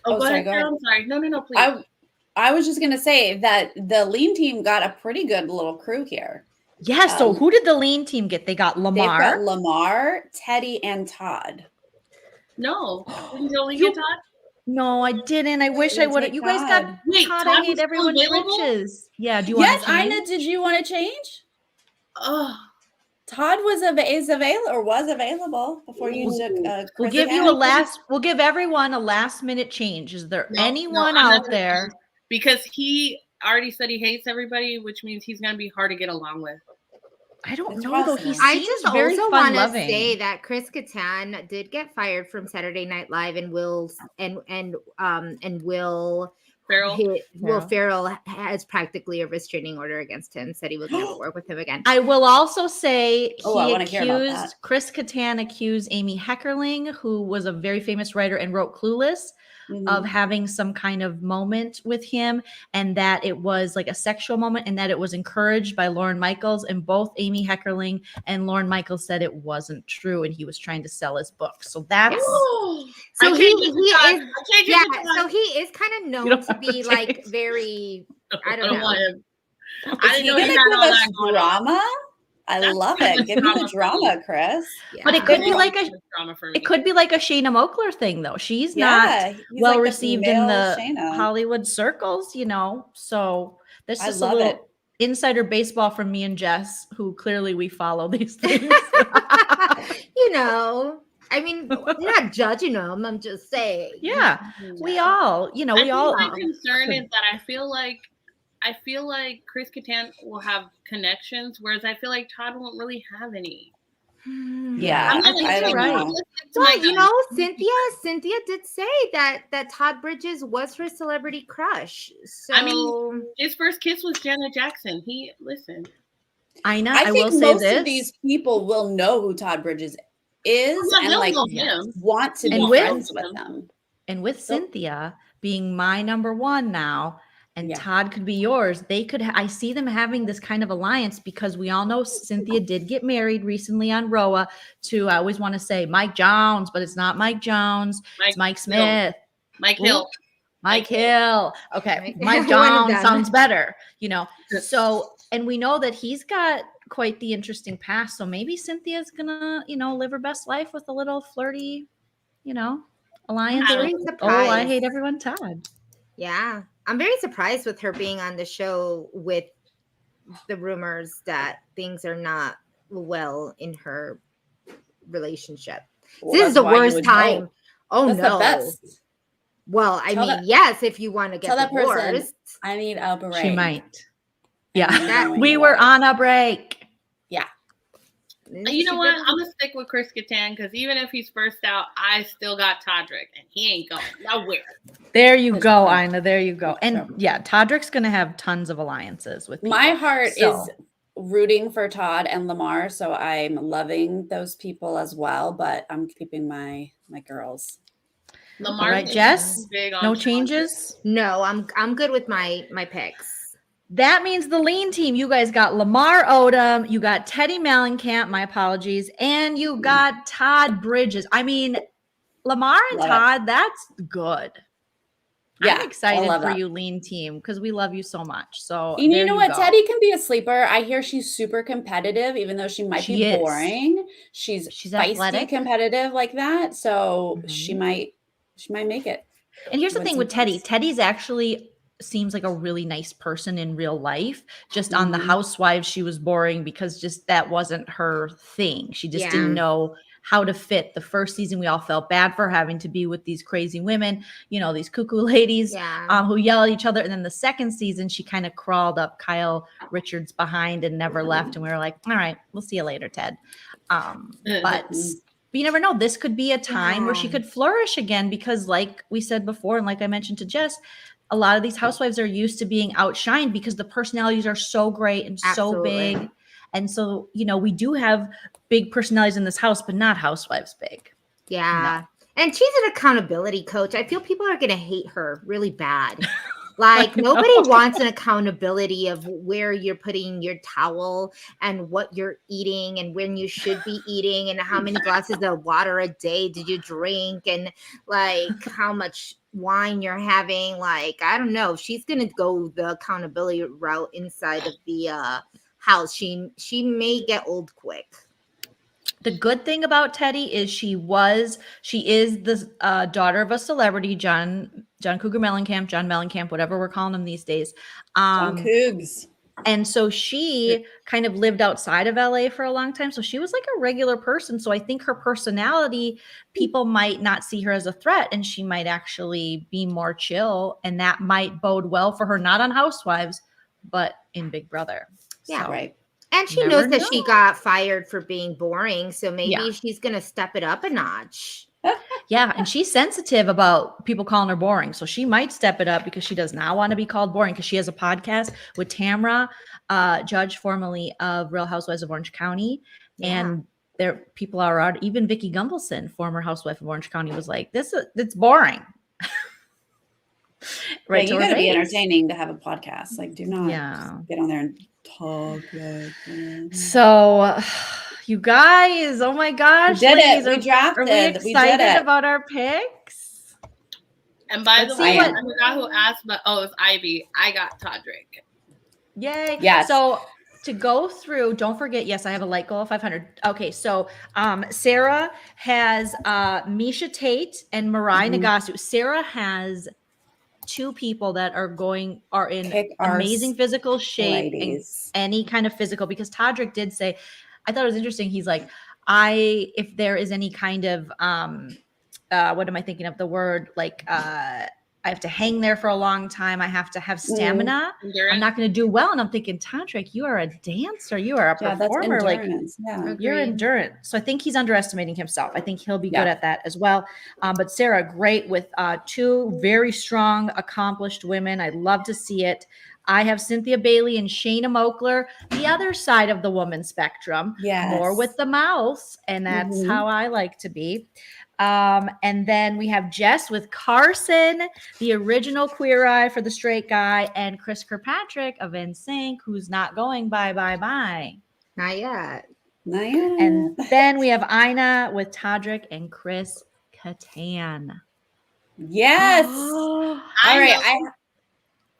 Go ahead. I'm sorry. No, please. I was just going to say that the Leen Team got a pretty good little crew here. Yes. So who did the Leen Team get? They got They've Lamar. got Lamar, Teddy, and Todd. No. Didn't you only You- get Todd? No, I didn't. I wish I didn't would have. take You guys got Todd. Wait, Todd. Todd I was hate still everyone's available? riches. Yeah. Do you want Yes, to change? Ina, did you want to change? Oh, Todd was available before you took. We'll Chris give you again. a last. We'll give everyone a last minute change. Is there No, anyone I'm not out gonna there? change. Because he already said he hates everybody, which means he's gonna be hard to get along with. I don't It's know though. He possible. I seems just very also want to fun-loving. say that Chris Kattan did get fired from Saturday Night Live, and Will Ferrell has practically a restraining order against him. Said he would never work with him again. I will also say I wanna hear about that. Chris Kattan accused Amy Heckerling, who was a very famous writer and wrote Clueless, of having some kind of moment with him, and that it was like a sexual moment, and that it was encouraged by Lorne Michaels, and both Amy Heckerling and Lorne Michaels said it wasn't true, and he was trying to sell his book. So that's So he is, yeah. so he is kind of known to be like very, I don't know. want him. Is I didn't he know he gonna had give all us that going on. drama? I That's love too it. much Give me drama the for drama, me. Chris. But it could be like a drama for me. it could be like a Shayna Moakler thing though. She's not he's well like the received in male the Shayna. Hollywood circles, you know. So this I is a love little it. insider baseball from me and Jess, who clearly we follow these things. You know, I mean, I'm not judging him. I'm just saying. Yeah, we all, you know, I we think all. my concern is that I feel like Chris Kattan will have connections, whereas I feel like Todd won't really have any. Yeah, I'm not I don't right. know. Well, you know, Cynthia did say that Todd Bridges was her celebrity crush. So I mean, his first kiss was Janet Jackson. Aina, I I think will say most this. of these people will know who Todd Bridges is Yeah, and they'll like know him. want to And be with- friends with them. And with So- Cynthia being my number one now, and Yeah. Todd could be yours, they could. I see them having this kind of alliance because we all know Cynthia did get married recently on Roa to. I always want to say Mike Jones, but it's not Mike Jones. It's Mike Smith. Mike Hill. Mike Hill. Okay, Mike One of Jones them. sounds better. You know. So, and we know that he's got quite the interesting past. So maybe Cynthia's gonna, you know, live her best life with a little flirty, you know, alliance. very with, I surprised. hate everyone, Todd. Yeah, I'm very surprised with her being on the show with the rumors that things are not well in her relationship. Well, This is that's the why you worst would time. know. Oh That's no. the best. Well, I Tell mean, that- yes, if you want to get Tell that person divorced. I need a break. She might. Yeah, Knowing we the were words. on a break. You know what? I'm gonna stick with Chris Kattan because even if he's first out, I still got Todrick, and he ain't going nowhere. There you That's go, true. Ina. There you go. And That's true. yeah, Todrick's gonna have tons of alliances with people. My heart So- is rooting for Todd and Lamar, so I'm loving those people as well, but I'm keeping my girls. Lamar, All right, Jess, big on no Todrick. changes. No, I'm good with my picks. That means the Leen Team. You guys got Lamar Odom, you got Teddy Mellencamp. My apologies, and you got Todd Bridges. I mean, Lamar and Love it. Todd. That's good. Yeah, I'm I excited love for that. you, Leen Team, because we love you so much. So And there you know what? go. Teddy can be a sleeper. I hear she's super competitive, even though she might She be is. boring. She's feisty, athletic. competitive like that. So she Mhm. might make it. And here's the Win thing some with Teddy. peace. Teddy's actually seems like a really nice person in real life. Just on the Mhm. Housewives, she was boring because just that wasn't her thing. She just Yeah. didn't know how to fit. The first season, we all felt bad for having to be with these crazy women, you know, these cuckoo ladies Yeah. who yell at each other. And then the second season, she kind of crawled up Kyle Richards behind and never left. And we were like, all right, we'll see you later, Ted. But you never know. This could be a time where she Yeah. could flourish again because, like we said before, and like I mentioned to Jess, a lot of these housewives are used to being outshined because the personalities are so great and so Absolutely. big. And so, you know, we do have big personalities in this house, but not housewives big. Yeah. And she's an accountability coach. I feel people are going to hate her really bad. Like nobody wants an accountability of where you're putting your towel and what you're eating and when you should be eating and how many glasses of water a day did you drink and like how much wine you're having. Like, I don't know. She's going to go the accountability route inside of the house. She may get old quick. The good thing about Teddy is she is the daughter of a celebrity, John Cougar Mellencamp, John Mellencamp, whatever we're calling him these days. John Cougs. And so she kind of lived outside of LA for a long time. So she was like a regular person. So I think her personality, people might not see her as a threat, and she might actually be more chill. And that might bode well for her, not on Housewives, but in Big Brother. Yeah, so, right. And she knows that she got fired for being boring. So maybe she's going to step it up a notch. Yeah, and she's sensitive about people calling her boring. So she might step it up because she does not want to be called boring, because she has a podcast with Tamra, Judge, formerly of Real Housewives of Orange County. Yeah. And there people are out. Even Vicki Gunvalson, former housewife of Orange County, was like, it's boring. Right. Yeah, you got to be entertaining to have a podcast. Like, do not get on there and talk like that. So you guys, oh my gosh. We did it. We drafted. Are we excited about our picks? And by the way, I forgot who asked, but it's Ivy. I got Todrick. Yay. Yes. So to go through, don't forget, yes, I have a light goal of 500. Okay, so Sarah has Misha Tate and Mariah Nagasu. Sarah has 2 people that are in amazing physical shape and any kind of physical, because Todrick did say, I thought it was interesting. He's like, if there is any kind of, what am I thinking of the word? Like, I have to hang there for a long time. I have to have stamina. I'm not going to do well. And I'm thinking, Todrick, you are a dancer. You are a performer. Like, you're endurance. So I think he's underestimating himself. I think he'll be good at that as well. But Sarah, great with 2 very strong, accomplished women. I love to see it. I have Cynthia Bailey and Shayna Moakler, the other side of the woman spectrum, more with the mouth. And that's how I like to be. And then we have Jess with Carson, the original Queer Eye for the straight guy, and Chris Kirkpatrick of NSYNC, who's not going bye. Not yet. And then we have Ina with Todrick and Chris Kattan. Yes. All right.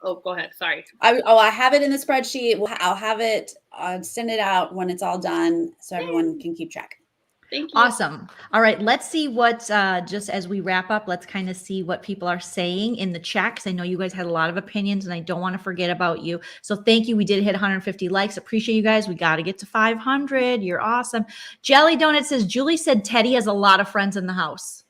Go ahead. Sorry. I have it in the spreadsheet. I'll have it. Send it out when it's all done, so everyone can keep track. Thank you. Awesome. All right. Let's see what, just as we wrap up, let's kind of see what people are saying in the chat, because I know you guys had a lot of opinions and I don't want to forget about you. So thank you. We did hit 150 likes. Appreciate you guys. We got to get to 500. You're awesome. Jelly Donut says, Julie said Teddy has a lot of friends in the house.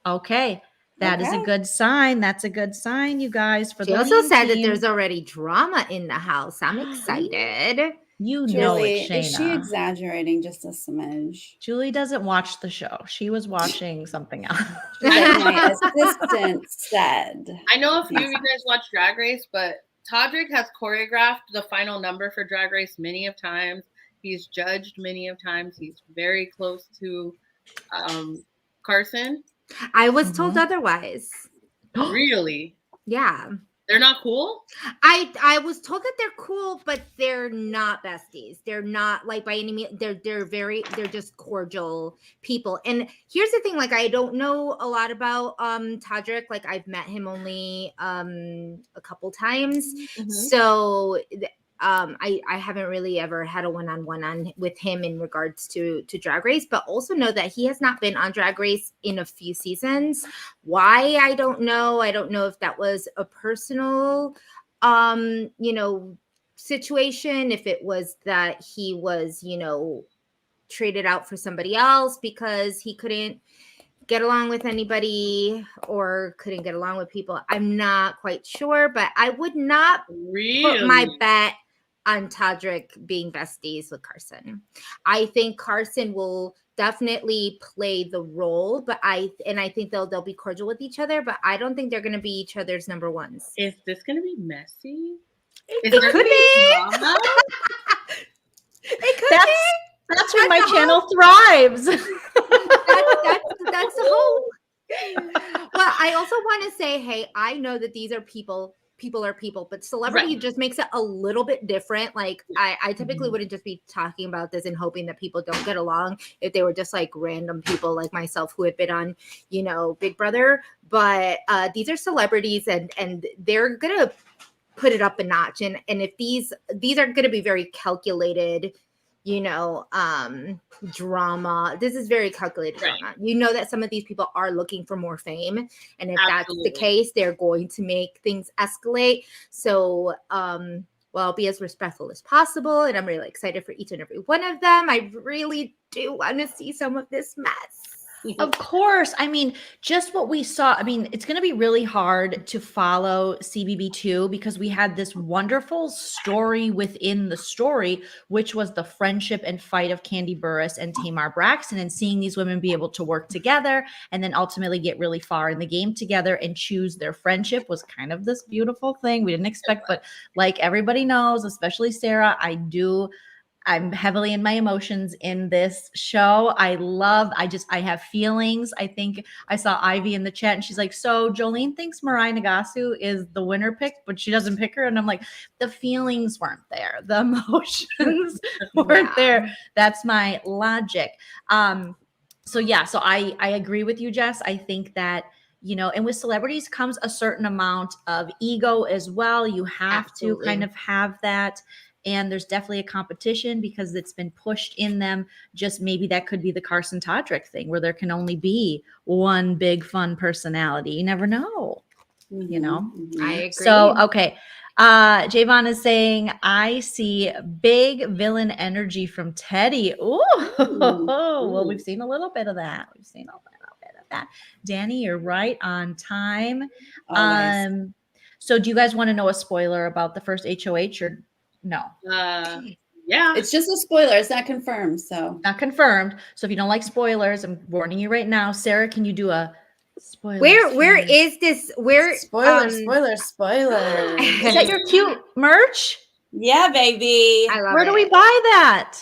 Okay. That is a good sign. That's a good sign, you guys. She also said that there's already drama in the house. I'm excited. You know it's Shayna. Is she exaggerating just a smidge? Julie doesn't watch the show. She was watching something else. Like my assistant said. I know a few of you guys watch Drag Race, but Todrick has choreographed the final number for Drag Race many of times. He's judged many of times. He's very close to Carson. I was told otherwise. Really? Yeah. They're not cool? I was told that they're cool, but they're not besties. They're not like by any means. They're just cordial people. And here's the thing, like I don't know a lot about Todrick. Like I've met him only a couple times. So I haven't really ever had a one-on-one with him in regards to Drag Race, but also know that he has not been on Drag Race in a few seasons. Why? I don't know. I don't know if that was a personal, situation, if it was that he was, traded out for somebody else because he couldn't get along with anybody or couldn't get along with people. I'm not quite sure, but I would not put my bet on Todrick being besties with Carson. I think Carson will definitely play the role, but I think they'll be cordial with each other, but I don't think they're going to be each other's number ones. Is this going to be messy? It could be. It could be. That's when my channel thrives. That's the hope. Well, I also want to say, hey, I know that these are people are people, but celebrity just makes it a little bit different. Like I typically wouldn't just be talking about this and hoping that people don't get along if they were just like random people like myself who have been on, Big Brother. But these are celebrities and they're gonna put it up a notch. And if these are going to be very calculated, drama. This is very calculated drama. You know that some of these people are looking for more fame. And if that's the case, they're going to make things escalate. So, I'll be as respectful as possible. And I'm really excited for each and every one of them. I really do want to see some of this mess. Of course. I mean, just what we saw. I mean, it's going to be really hard to follow CBB2 because we had this wonderful story within the story, which was the friendship and fight of Kandi Burruss and Tamar Braxton, and seeing these women be able to work together and then ultimately get really far in the game together and choose their friendship was kind of this beautiful thing we didn't expect. But like everybody knows, especially Sarah, I'm heavily in my emotions in this show. I have feelings. I think I saw Ivy in the chat and she's like, so Joleen thinks Mirai Nagasu is the winner pick, but she doesn't pick her. And I'm like, the feelings weren't there. The emotions weren't there. That's my logic. So I agree with you, Jess. I think that, and with celebrities comes a certain amount of ego as well. You have to kind of have that. And there's definitely a competition because it's been pushed in them. Just maybe that could be the Carson Todrick thing where there can only be one big fun personality. You never know, I agree. So, okay. Javon is saying, I see big villain energy from Teddy. Ooh. Well, we've seen a little bit of that. Danny, you're right on time. So do you guys want to know a spoiler about the first HOH or no? Yeah. It's just a spoiler. It's not confirmed. So not confirmed. So if you don't like spoilers, I'm warning you right now. Sarah, can you do a spoiler? Where is this? spoiler. Is that your cute merch? Yeah, baby. I love Where it. do we buy that?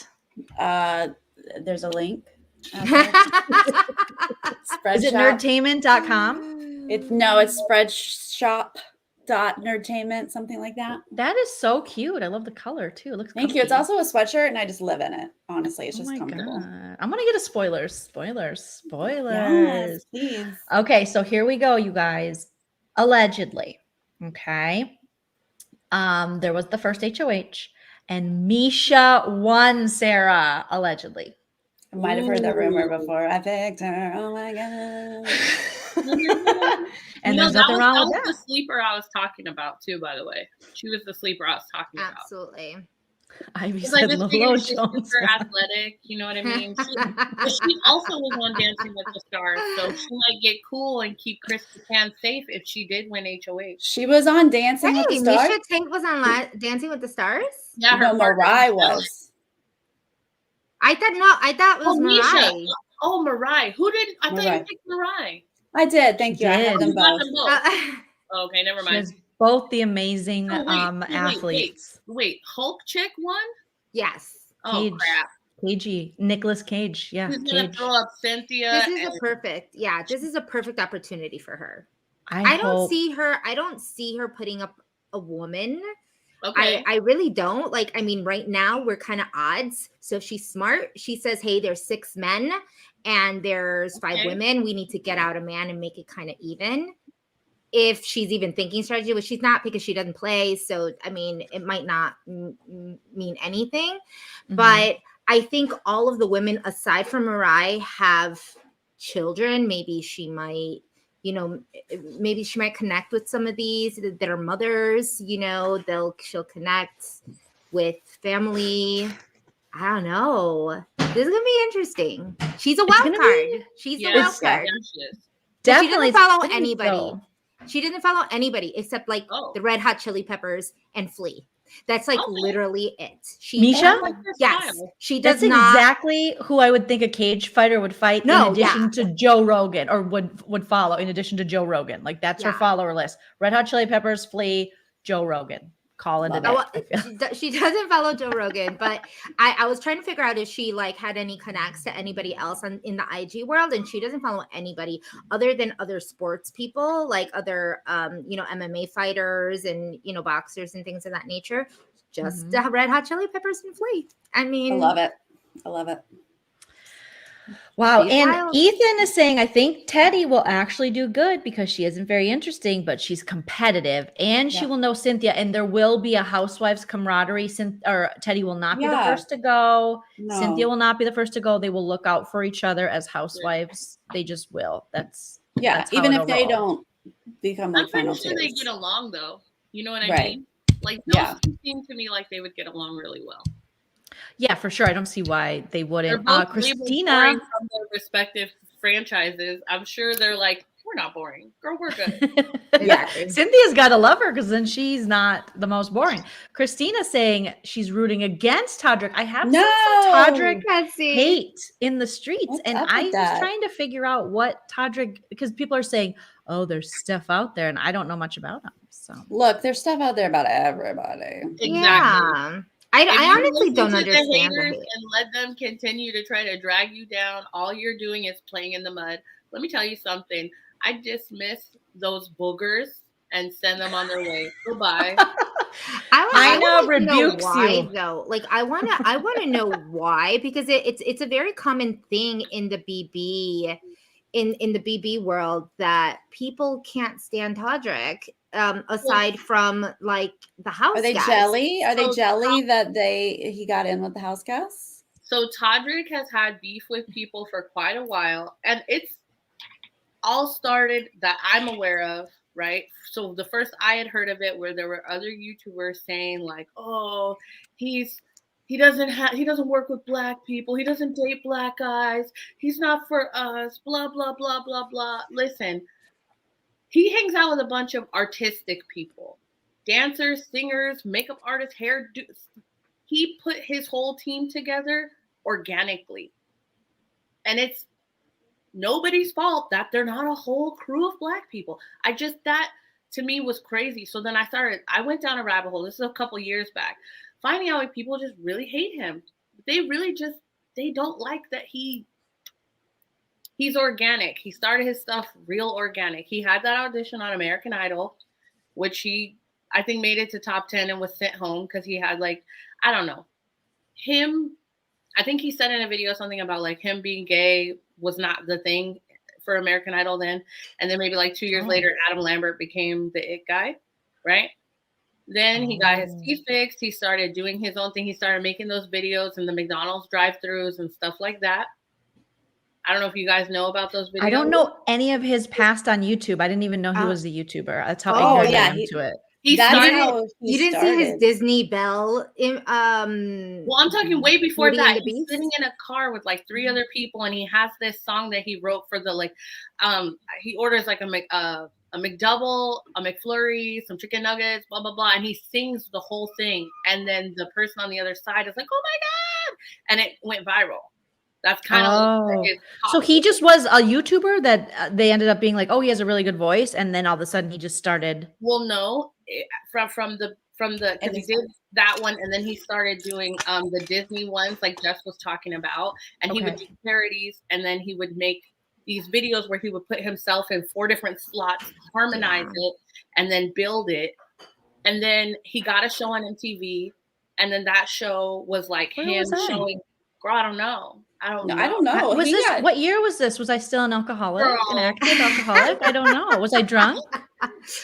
There's a link. Is it nerdtainment.com? It's spreadshop.nerdtainment, something like that. That is so cute. I love the color too. It looks Thank comfy. you. It's also a sweatshirt and I just live in it. Honestly, it's just my comfortable. God. I'm gonna get a spoilers. Yes, please. Okay, so here we go, you guys. Allegedly, okay. There was the first HOH, and Misha won, Sarah, allegedly. I might have heard that rumor before. I picked her. Oh my God. And there's nothing wrong with that. that. Was the sleeper I was talking about too, by the way. She was the sleeper I was talking about. Absolutely. Ivy It's said like Lolo she's Jones. super athletic, you know what I mean? She also was on Dancing with the Stars, so she might get cool and keep Chris Kattan safe if she did win HOH. She was on Dancing with the Stars. Misha Tate was on Dancing with the Stars. Yeah, her Mirai was. I thought it was Mirai. Oh, Mirai. Who did? I thought you picked Mirai. I did. Thank you. I had them both. Okay, never mind. Both the amazing athletes. Wait, Hulk chick won? Yes. Cage. Oh crap. Cagey. Nicolas Cage. Yeah. Who's gonna throw up Cynthia? This is a perfect opportunity for her. I don't see her putting up a woman. Okay. I really don't. Like, I mean, right now we're kind of odds. So if she's smart, she says, hey, there's 6 men and there's 5 women. We need to get out a man and make it kind of even. If she's even thinking strategy, which she's not because she doesn't play. So, I mean, it might not mean anything. Mm-hmm. But I think all of the women, aside from Mirai, have children. Maybe she might, connect with some of these that are mothers, she'll connect with family. I don't know. This is going to be interesting. She's a wild card. She's a wild card. Definitely. She doesn't follow anybody. She didn't follow anybody except the Red Hot Chili Peppers and Flea. That's literally it. Misha? Yes. She does That's not. exactly who I would think a cage fighter would fight in addition to Joe Rogan, or would follow in addition to Joe Rogan. Like that's her follower list. Red Hot Chili Peppers, Flea, Joe Rogan. Call it a day. She doesn't follow Joe Rogan, but I was trying to figure out if she had any connects to anybody else in the IG world, and she doesn't follow anybody other than other sports people, like other MMA fighters and boxers and things of that nature. Just Red Hot Chili Peppers and Flea. I mean, I love it. Wow. She's And wild. Ethan is saying, I think Teddy will actually do good because she isn't very interesting, but she's competitive and she Yeah. will know Cynthia, and there will be a housewives camaraderie. Or Teddy will not be the Yeah. first to go. No. Cynthia will not be the first to go. They will look out for each other as housewives. They just will. That's how even if it'll they roll. don't become I'm like pretty final sure they twos. get along though. You know what I Right. mean? Like those Yeah. two seem to me like they would get along really well. Yeah, for sure. I don't see why they They're wouldn't. both Christina. boring from their respective franchises. I'm sure they're like, we're not boring. Girl, we're good. Yeah, Exactly. Cynthia's got to love her because then she's not the most boring. Christina saying she's rooting against Todrick. I have seen some Todrick Betsy. hate in the streets, What's and up with I was that? trying to figure out what Todrick, because people are saying, "Oh, there's stuff out there," and I don't know much about him. So Look, there's stuff out there about everybody. Exactly. Yeah. I If you honestly listen don't to understand the the haters hate. and let them continue to try to drag you down. All you're doing is playing in the mud. Let me tell you something. I dismiss those boogers and send them on their way. Goodbye. Aina wanna know rebukes why, you. though. Like I wanna know why, because it's a very common thing in the BB in the BB world that people can't stand Todrick. Aside from like the house Are they guys. jelly? Are they So jelly that he got in with the house guests? So Todrick has had beef with people for quite a while, and it's all started that I'm aware of, right? So the first I had heard of it, where there were other YouTubers saying like, "Oh, he doesn't work with black people. He doesn't date black guys. He's not for us. Blah blah blah blah blah." Listen, he hangs out with a bunch of artistic people, dancers, singers, makeup artists, hair. He put his whole team together organically, and it's nobody's fault that they're not a whole crew of black people. That to me was crazy. So then I went down a rabbit hole. This is a couple years back, finding out like people just really hate him. They don't like that he's organic. He started his stuff real organic. He had that audition on American Idol, which I think made it to top 10 and was sent home because he had like, I don't know, I think he said in a video something about like him being gay was not the thing for American Idol then. And then maybe like 2 years later, Adam Lambert became the it guy, right? Then he got his teeth fixed. He started doing his own thing. He started making those videos in the McDonald's drive-thrus and stuff like that. I don't know if you guys know about those videos. I don't know any of his past on YouTube. I didn't even know he was a YouTuber. That's how ignorant I am to it. You didn't see his Disney Belle. Well, I'm talking way before that. He's sitting in a car with like 3 other people, and he has this song that he wrote for the like. He orders like a McDouble, a McFlurry, some chicken nuggets, blah blah blah, and he sings the whole thing. And then the person on the other side is like, "Oh my god!" and it went viral. That's kind of so he just was a YouTuber that they ended up being like, oh, he has a really good voice, and then all of a sudden he just started. Well, no, from the because he did that one, and then he started doing the Disney ones like Jess was talking about, and he would do parodies, and then he would make these videos where he would put himself in 4 different slots, harmonize it, and then build it, and then he got a show on MTV, and then that show was like him showing. Girl, I don't know. I don't know. Was this what year was this? Was I still an alcoholic, an active alcoholic? I don't know. Was I drunk?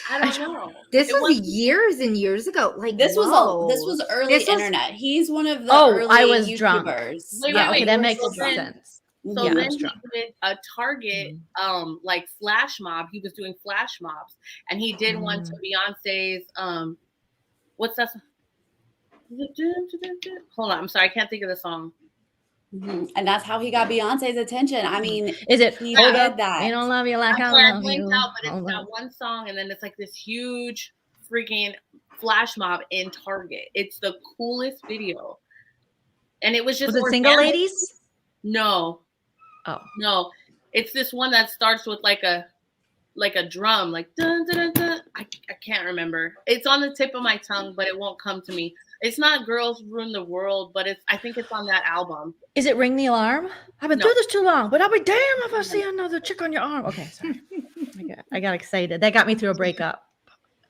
I don't know. This was years and years ago. Like this was early internet. He's one of the early I was YouTubers. Drunk. Wait, okay, that makes sense. So then he did a Target like flash mob. He was doing flash mobs, and he did one to Beyonce's what's that? Hold on, I'm sorry, I can't think of the song. Mm-hmm. And that's how he got Beyonce's attention. I mean, is it he hold did up? that. They don't love you like I love you. Out, but it's that one song, and then it's like this huge freaking flash mob in Target. It's the coolest video, and it was just. Was it Single Ladies? No. Oh no, it's this one that starts with like a drum, like dun dun dun dun. I can't remember. It's on the tip of my tongue, but it won't come to me. It's not Girls Ruin the World, but I think it's on that album. Is it Ring the Alarm? I've been through this too long, but I'll be damned if I see another chick on your arm. Okay, sorry. I got excited. That got me through a breakup.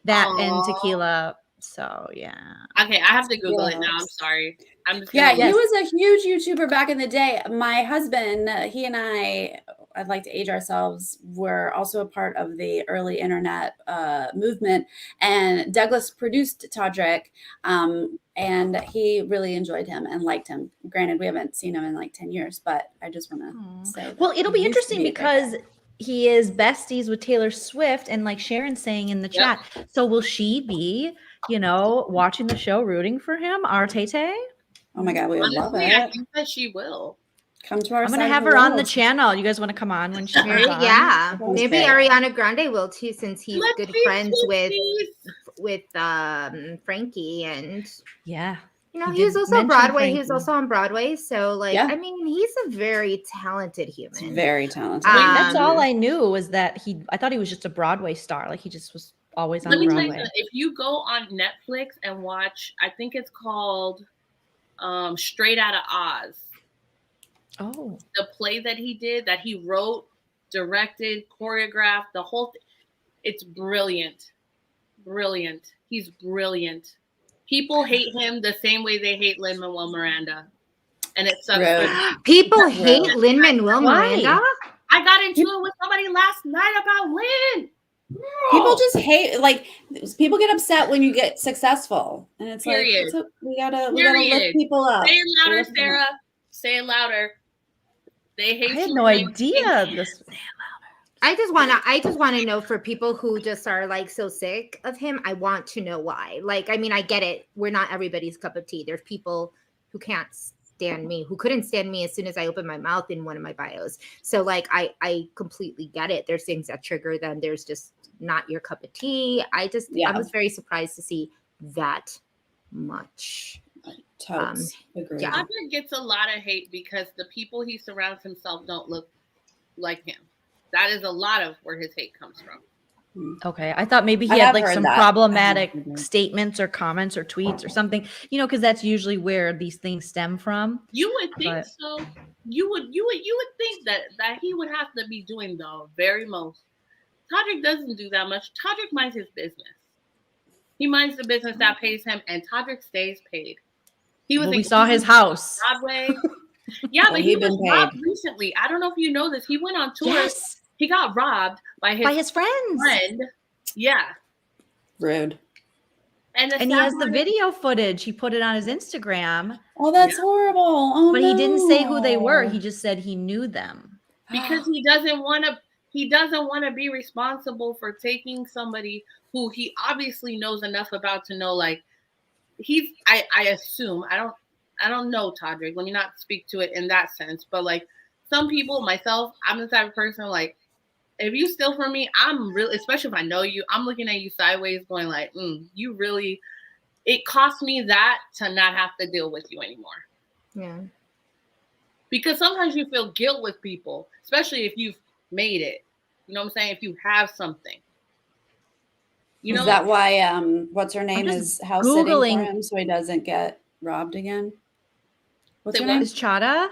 That and Tequila So yeah. Okay, I have to Google it now. I'm sorry. I'm just Yeah, gonna he was a huge YouTuber back in the day. My husband, he and I'd like to age ourselves, were also a part of the early internet movement. And Douglas produced Todrick, and he really enjoyed him and liked him. Granted, we haven't seen him in like 10 years, but I just want to say that Well, it'll be he used to interesting be a great because guy. he is besties with Taylor Swift, and like Sharon's saying in the Yep. chat. So will she be, watching the show, rooting for him, our Tay-Tay? Oh my God, we would love honestly, I it. think that she will. Come to our I'm side gonna of have the her on the world. channel. You guys want to come on when she comes Maybe, on? yeah, Sounds maybe great. Ariana Grande will too, since he's Let's good be friends twinsies. with Frankie, and Yeah. he did was also mention Broadway. He was Frankie. also on Broadway. So, like, Yeah. I mean, he's a very talented It's human. very talented. That's all Um, I knew was that I thought he was just a Broadway star. Like he just was always Let on me tell you Broadway. something. If you go on Netflix and watch, I think it's called Straight Outta Oz. Oh. The play that he did, that he wrote, directed, choreographed, the whole thing. It's brilliant. Brilliant. He's brilliant. People hate him the same way they hate Lin-Manuel Miranda. And it sucks. Rude. people Rude. hate Lin-Manuel Why? Miranda. I got into it with somebody last night about Lin. People just hate, like, people get upset when you get successful, and it's Period. like we gotta lift people up. Say it louder, Lift them up. Sarah. Say it louder. They hate I had you no and they idea hate this. I just want to know, for people who just are like so sick of him, I want to know why. Like, I mean, I get it. We're not everybody's cup of tea. There's people who can't stand me, who couldn't stand me as soon as I opened my mouth in one of my bios. So like, I completely get it. There's things that trigger them. There's just not your cup of tea. I was very surprised to see that much. Totes. Agreed. yeah. Patrick gets a lot of hate because the people he surrounds himself don't look like him. That is a lot of where his hate comes from. Okay. I thought maybe he I had have like heard some that. problematic I have heard that. statements or comments or tweets or something, because that's usually where these things stem from. You would think But- so. You would think that he would have to be doing the very most. Todrick doesn't do that much. Todrick minds his business. He minds the business that pays him, and Todrick stays paid. We saw his house. Broadway. Yeah, Well, but he he'd was been robbed recently. I don't know if you know this. He went on tour. Yes. He got robbed by his friends. friend. Yeah. Rude. And And he has the video footage. He put it on his Instagram. Oh, that's horrible. Oh, But he didn't say who they were. no. He just said he knew them. because he doesn't want to be responsible for taking somebody who he obviously knows enough about to know, like, I assume, I don't know Todrick. Let me not speak to it in that sense. But like some people, myself, I'm the type of person, like, if you steal from me, I'm really, especially if I know you, I'm looking at you sideways going like, you really, it cost me that to not have to deal with you anymore. Yeah. Because sometimes you feel guilt with people, especially if you've made it. You know what I'm saying? If you have something. You know, is that why what's her name just is house Googling- sitting for him so he doesn't get robbed again? What's Say her what? name? Is Chada?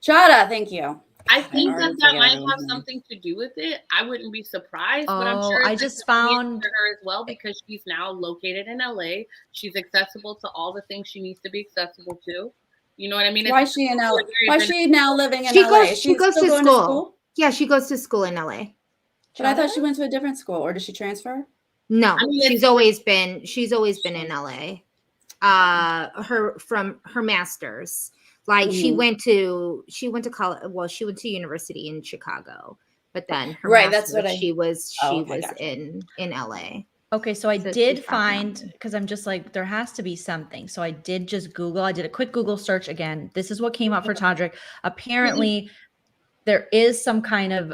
Chada, thank you. I think already that forget might everyone's have name. something to do with it. I wouldn't be surprised, but I'm Oh, sure I it's just convenient found- for her as well because she's now located in LA. She's accessible to all the things she needs to be accessible to. You know what I mean? Why is she in LA? Why is she now living in She LA? goes- she She's goes still to going school. Yeah, she goes to school in LA. But I thought she went to a different school, or did she transfer? No, I mean, she's always been in LA. Her master's. Like she went to college. Well, she went to university in Chicago, but then her Right, that's master's, what I- she was gotcha. in LA. Okay, so I So did she's back in find, because I'm just like, there has to be something. So I did just Google. I did a quick Google search again. This is what came up for Todrick. Apparently, there is some kind of,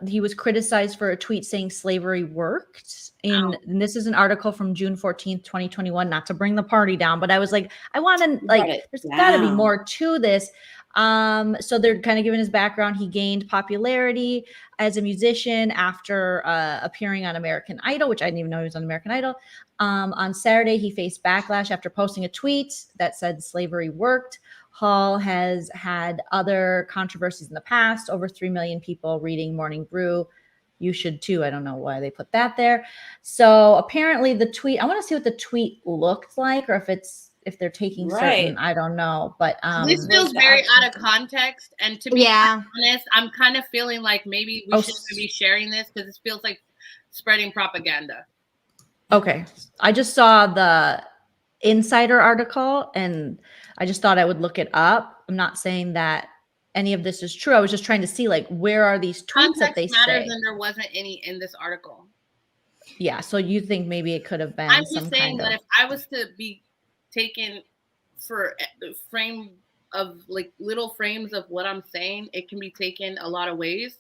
he was criticized for a tweet saying slavery worked. And this is an article from June 14th, 2021, not to bring the party down, but I was like, I want to, like, there's got to be more to this. So they're kind of giving his background. He gained popularity as a musician after appearing on American Idol, which I didn't even know he was on American Idol. On Saturday, he faced backlash after posting a tweet that said slavery worked. Hall has had other controversies in the past. Over 3 million people reading Morning Brew you should too. I don't know why they put that there. So apparently the tweet, I want to see what the tweet looked like, or if they're taking certain, I don't know. But this feels very out of context. And to be honest, I'm kind of feeling like maybe we shouldn't be sharing this because this feels like spreading propaganda. Okay. I just saw the Insider article and I just thought I would look it up. I'm not saying that any of this is true. I was just trying to see like where are these tweets that they matters say. And there wasn't any in this article. Yeah, so you think maybe it could have been I'm just saying that if I was to be taken for the frame of like little frames of what I'm saying, it can be taken a lot of ways.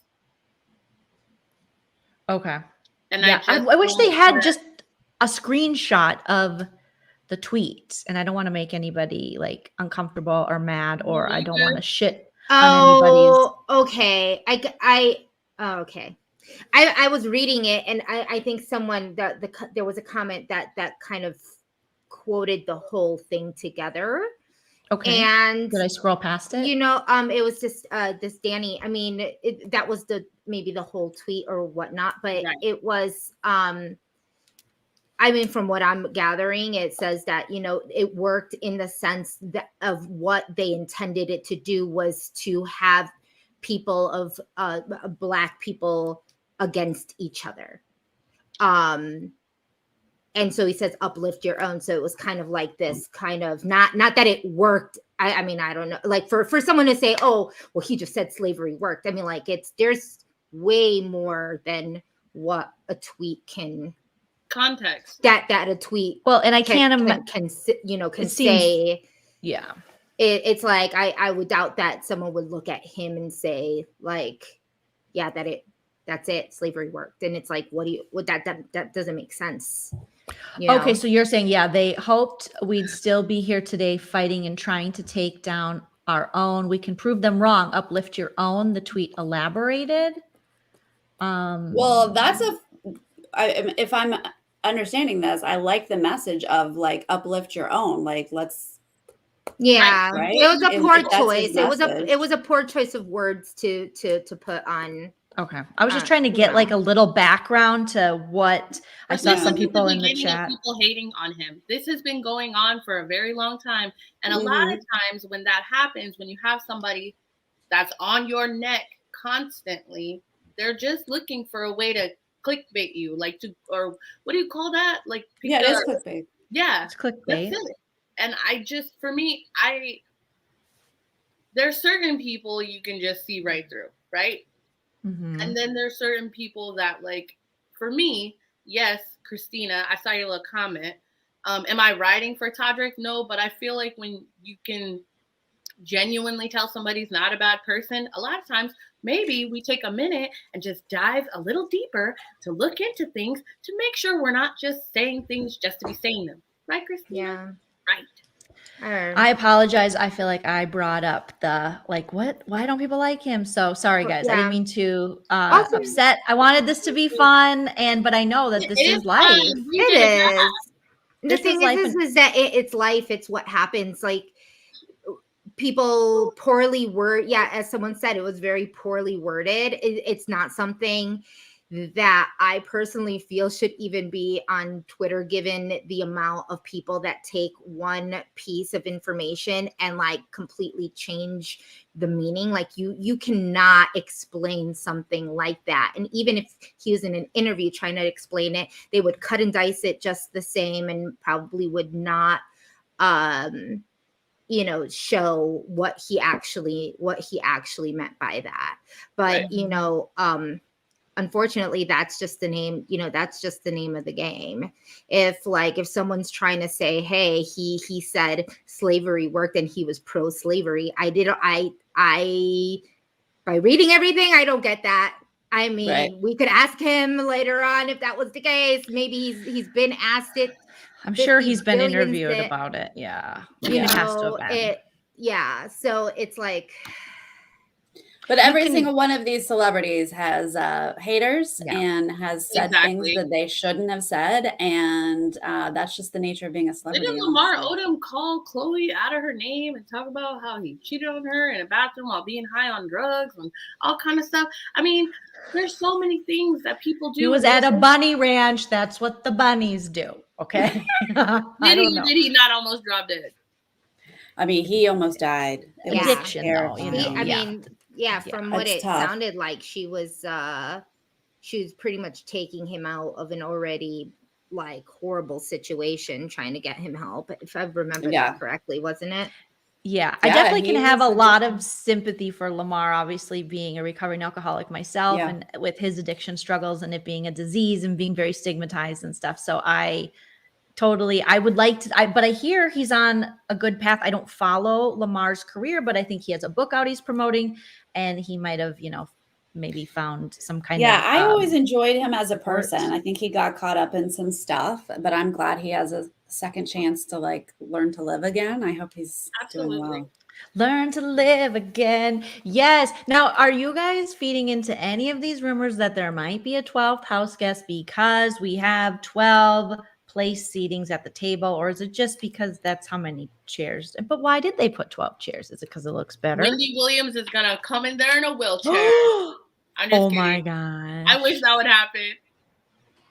Okay. And yeah, I wish they had just a screenshot of the tweet, and I don't want to make anybody like uncomfortable or mad, or I don't want to shit on anybody's. Okay. Okay. I was reading it, and I think someone there was a comment that kind of quoted the whole thing together. Okay. And did I scroll past it? You know, it was just this Danny. I mean, that was maybe the whole tweet or whatnot, but it was I mean, from what I'm gathering, it says that, you know, it worked in the sense that of what they intended it to do was to have people of Black people against each other. And so he says, uplift your own. So it was kind of like this kind of not that it worked. I mean, I don't know, like for someone to say, oh, well, he just said slavery worked. I mean, like there's way more than what a tweet can context that a tweet. Well, and I can't imagine can say, yeah, it's like, I would doubt that someone would look at him and say like, yeah, that's it. Slavery worked. And it's like, that doesn't make sense. You know? Okay. So you're saying, yeah, they hoped we'd still be here today fighting and trying to take down our own. We can prove them wrong. Uplift your own. The tweet elaborated. Well, that's if I'm understanding this, I like the message of like uplift your own. Like let's. Yeah, right? It was a poor choice. It was a poor choice of words to put on. Okay, I was just trying to get like a little background to what I saw some people in the chat. People hating on him. This has been going on for a very long time, and a lot of times when that happens, when you have somebody that's on your neck constantly, they're just looking for a way to clickbait you, like or what do you call that? Like it is clickbait. Yeah, it's clickbait. That's it. And for me, there's certain people you can just see right through, right? Mm-hmm. And then there's certain people that, like, for me, yes, Christina, I saw your little comment. Am I writing for Todrick? No, but I feel like when you can genuinely tell somebody's not a bad person, a lot of times maybe we take a minute and just dive a little deeper to look into things to make sure we're not just saying things just to be saying them. Right, Christina? Yeah. Right. I apologize. I feel like I brought up the like, what? Why don't people like him? So sorry, guys. Yeah. I didn't mean to upset. I wanted this to be fun, but I know that this is life. It is. The thing is that it's life. It's what happens. Like people poorly word. Yeah, as someone said, it was very poorly worded. It's not something that I personally feel should even be on Twitter, given the amount of people that take one piece of information and like completely change the meaning. Like you cannot explain something like that. And even if he was in an interview trying to explain it, they would cut and dice it just the same and probably would not, show what he actually meant by that. But, right. Unfortunately, that's just the name, that's just the name of the game. If someone's trying to say, hey, he said slavery worked and he was pro-slavery, by reading everything, I don't get that. I mean, right. We could ask him later on if that was the case. Maybe he's been asked it. I'm sure he's been interviewed about it. Yeah. It has to have been. Yeah. So it's like, But every single one of these celebrities has haters Yeah. and has said things that they shouldn't have said. And that's just the nature of being a celebrity. Didn't Lamar Odom call Chloe out of her name and talk about how he cheated on her in a bathroom while being high on drugs and all kind of stuff? I mean, there's so many things that people do. He was at a bunny ranch. That's what the bunnies do. Okay. Did he not almost drop dead? I mean, he almost died. Addiction, though. You know? I mean, from what it sounded like, she was pretty much taking him out of an already like horrible situation, trying to get him help. If I remember that correctly, wasn't it? Yeah, I definitely can have a lot of sympathy for Lamar, obviously being a recovering alcoholic myself and with his addiction struggles and it being a disease and being very stigmatized and stuff. So I would like to, but I hear he's on a good path. I don't follow Lamar's career, but I think he has a book out he's promoting and he might have, maybe found some kind of. Yeah, I always enjoyed him as a person. I think he got caught up in some stuff, but I'm glad he has a second chance to like learn to live again. I hope he's doing well. Learn to live again. Yes. Now, are you guys feeding into any of these rumors that there might be a 12th house guest because we have 12 place seatings at the table, or is it just because that's how many chairs? But why did they put 12 chairs? Is it because it looks better? Wendy Williams is gonna come in there in a wheelchair. I'm just kidding. My god! I wish that would happen.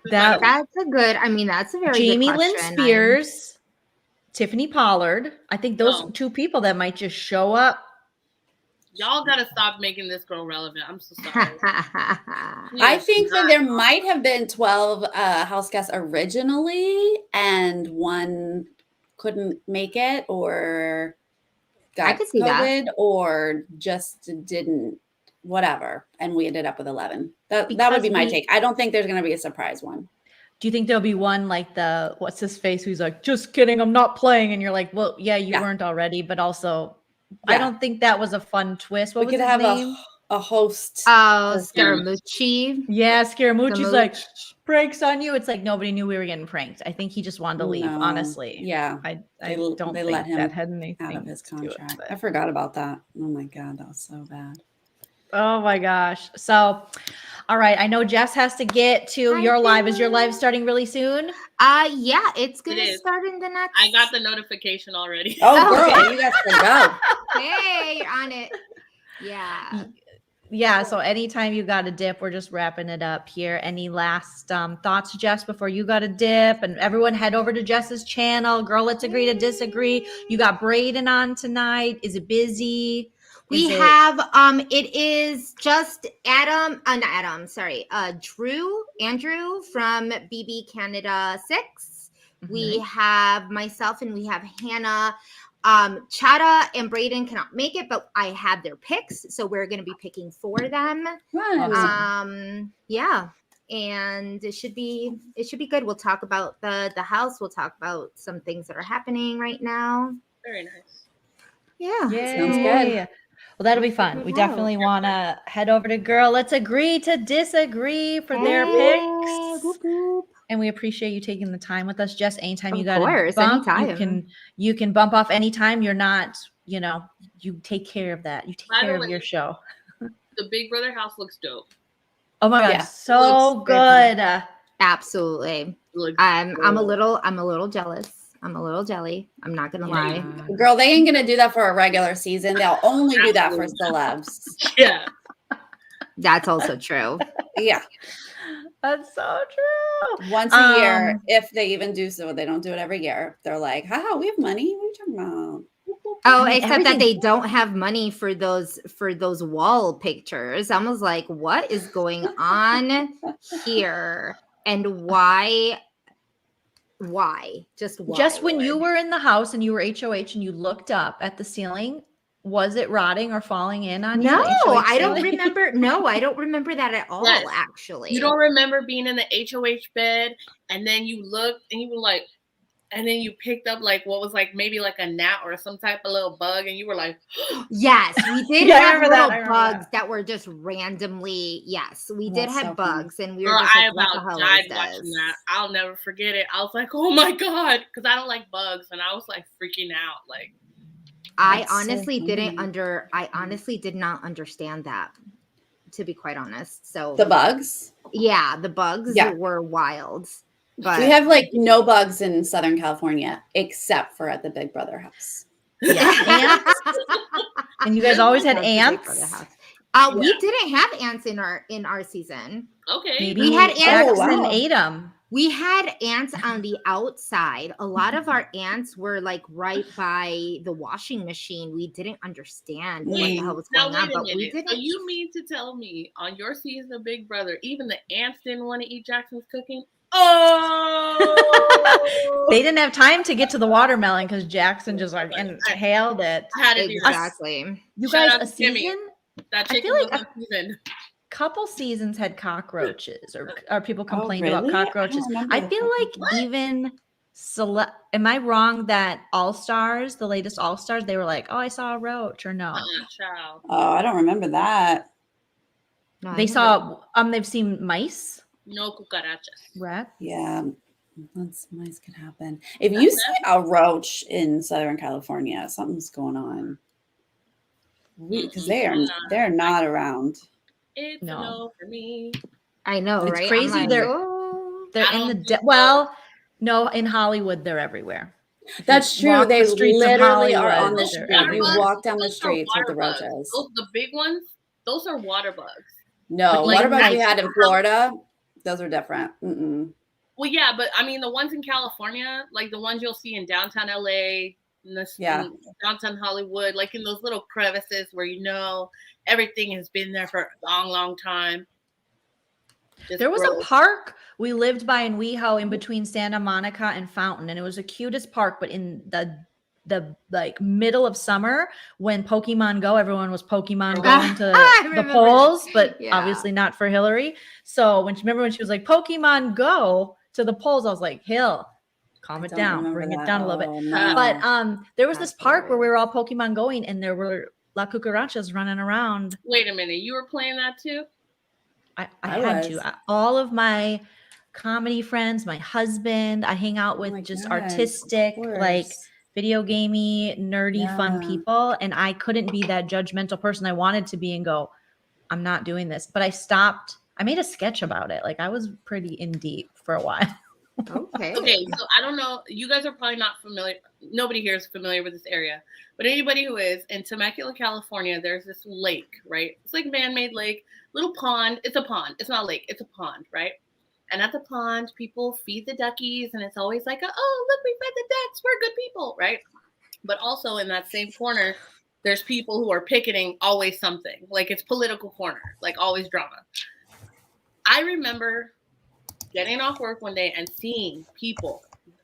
That's a very Jamie good Lynn question. Spears, Tiffany Pollard. I think those two people that might just show up. Y'all gotta stop making this girl relevant. I'm so sorry. I think that there might have been 12 house guests originally, and one couldn't make it, or got COVID, or just didn't, whatever, and we ended up with 11. That would be my take. I don't think there's going to be a surprise one. Do you think there'll be one like the what's his face who's like, just kidding, I'm not playing, and you're like, well, yeah, you weren't already, but also. I don't think that was a fun twist. What was his name? A host. Oh, Scaramucci. Yeah, Scaramucci's like, pranks on you. It's like nobody knew we were getting pranked. I think he just wanted to leave, honestly. Yeah. I don't think let him that had anything out of his contract. I forgot about that. Oh my God, that was so bad. Oh my gosh. So, all right. I know Jess has to get to your live. Is your live starting really soon? Yeah, it's gonna start in the next. I got the notification already. Oh, girl, you guys can go. Hey, you're on it. Yeah. Yeah. So anytime you got a dip, we're just wrapping it up here. Any last thoughts, Jess, before you got a dip? And everyone head over to Jess's channel. Girl, let's agree to disagree. You got Braden on tonight. Is it busy? We have it is just Andrew from BB Canada 6. Mm-hmm. We have myself and we have Hannah. Chada and Braden cannot make it, but I have their picks, so we're going to be picking for them. Yeah, and it should be good. We'll talk about the house. We'll talk about some things that are happening right now. Very nice. Yeah, sounds good. Well, that'll be fun. We definitely want to head over to Girl Let's Agree to Disagree for their picks. Whoop, whoop. And we appreciate you taking the time with us. Jess, anytime you got to bump, you can bump off anytime. You're not, you take care of that. You take care of your show. The Big Brother house looks dope. Oh my God, so good. Absolutely. I'm a little jealous. I'm a little jelly. I'm not gonna lie. Girl, they ain't gonna do that for a regular season. They'll only do that for celebs. Yeah. That's also true. Yeah. That's so true. Once a year, if they even do so, they don't do it every year. They're like, haha, we have money. What are you talking about? Oh, except that they don't have money for those wall pictures. I was like, what is going on here? And why? Just why? Just when you were in the house and you were HOH and you looked up at the ceiling, was it rotting or falling in on you? No, I don't remember. No, I don't remember that at all, actually. You don't remember being in the HOH bed and then you looked and you were like, and then you picked up like what was like maybe like a gnat or some type of little bug and you were like, yes, we did have little bugs that were just randomly. Yes, we did have bugs and we were just like, what the hell is this? Watching that. I'll never forget it. I was like, oh my God, because I don't like bugs and I was like freaking out. Like, I That's so honestly funny. I honestly did not understand that, to be quite honest. So The bugs. yeah, the bugs Yeah. were wild. But We have like no bugs in Southern California except for at the Big Brother house. Yeah, ants. And you guys always had That's the Big Brother ants. house. We didn't have ants in our season. Okay. Maybe We had ants. Jackson wow. ate them. We had ants on the outside. A lot of our ants were like right by the washing machine. We didn't understand what the hell was Now going on, wait a but we minute. didn't. So you mean to tell me on your season of Big Brother, even the ants didn't want to eat Jackson's cooking? Oh, They didn't have time to get to the watermelon because Jackson just like inhaled it. I had to do that. Exactly. You Shout guys, out a to Timmy. season? That I chicken feel like wasn't seasoned. Couple seasons had cockroaches or people complained really? about cockroaches. I don't remember I the feel like even am I wrong that All Stars, the latest All Stars, they were like, oh, I saw a roach or no? Child. Oh, I don't remember that. No, I They never- saw they've seen mice, No cucarachas. rats. Yeah, that's mice could happen. If you see a roach in Southern California, something's going on. Because they're not around. It's No. a no for me. I know, It's right? I'm crazy. like, They're oh. they're I in the don't think well, no, in Hollywood they're everywhere. If That's you true. walk They the streets of literally are Hollywood, on the they're street. Water You everywhere. walk down the those are streets with the water bugs. roaches. Those the big ones. Those are water bugs. No, Like, water bugs we like- had in Florida, those are different. Mm-mm. Well, yeah, but I mean the ones in California, like the ones you'll see in downtown LA, in downtown Hollywood, like in those little crevices where everything has been there for a long, long time. Just There was gross. a park we lived by in WeHo in between Santa Monica and Fountain, and it was the cutest park. But in the like middle of summer when Pokemon Go, everyone was Pokemon going to I the remember polls, that. but Yeah. obviously not for Hillary. So when she was like Pokemon Go to the polls, I was like, Hill, calm it down, bring it down a little bit. Oh, no. But there was this That's park where we hilarious. were all Pokemon going, and there were La Cucarachas running around. Wait a minute, you were playing that too? I I had was. to. All of my comedy friends, my husband, I hang out with my just God, of artistic, like course. video gamey, nerdy, fun Yeah. people. And I couldn't be that judgmental person I wanted to be and go, I'm not doing this. But I stopped. I made a sketch about it. Like I was pretty in deep for a while. Okay. Okay, so I don't know. You guys are probably not familiar. Nobody here is familiar with this area, but anybody who is in Temecula, California, there's this lake, right? It's like man-made lake, little pond. It's a pond. It's not a lake. It's a pond, right? And at the pond, people feed the duckies, and it's always like, oh, look, we fed the ducks. We're good people, right? But also in that same corner, there's people who are picketing always something. Like it's political corner, like always drama. I remember getting off work one day and seeing people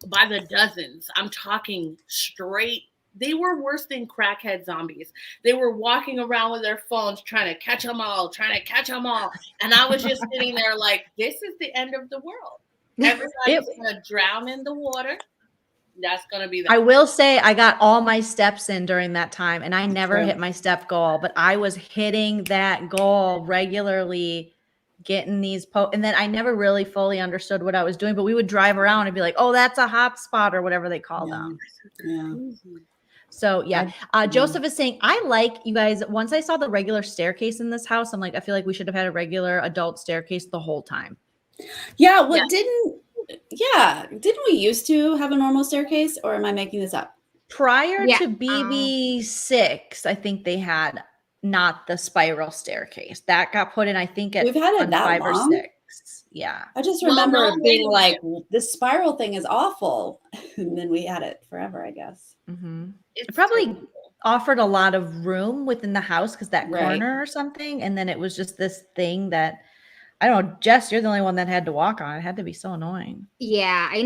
by the dozens. I'm talking straight. They were worse than crackhead zombies. They were walking around with their phones trying to catch them all. And I was just sitting there like, this is the end of the world. Everybody's going to drown in the water. That's going to be that. I will say I got all my steps in during that time, and I never True. hit my step goal, but I was hitting that goal regularly, getting these and then I never really fully understood what I was doing, but we would drive around and be like, oh, that's a hot spot or whatever they call them. Yeah. So yeah, Joseph is saying, I like you guys. Once I saw the regular staircase in this house, I'm like, I feel like we should have had a regular adult staircase the whole time. Yeah. Well, didn't we used to have a normal staircase, or am I making this up? Prior Yeah, to BB6, I think they had not the spiral staircase that got put in. I think We've had it on that 5 or long? 6. Yeah. I just Well, remember no, it being wait a like, this spiral thing is awful. And then we had it forever, I guess. Mm-hmm. It's It probably terrible. offered a lot of room within the house because that Right. corner or something. And then it was just this thing that, I don't know, Jess, you're the only one that had to walk on. It had to be so annoying. Yeah, I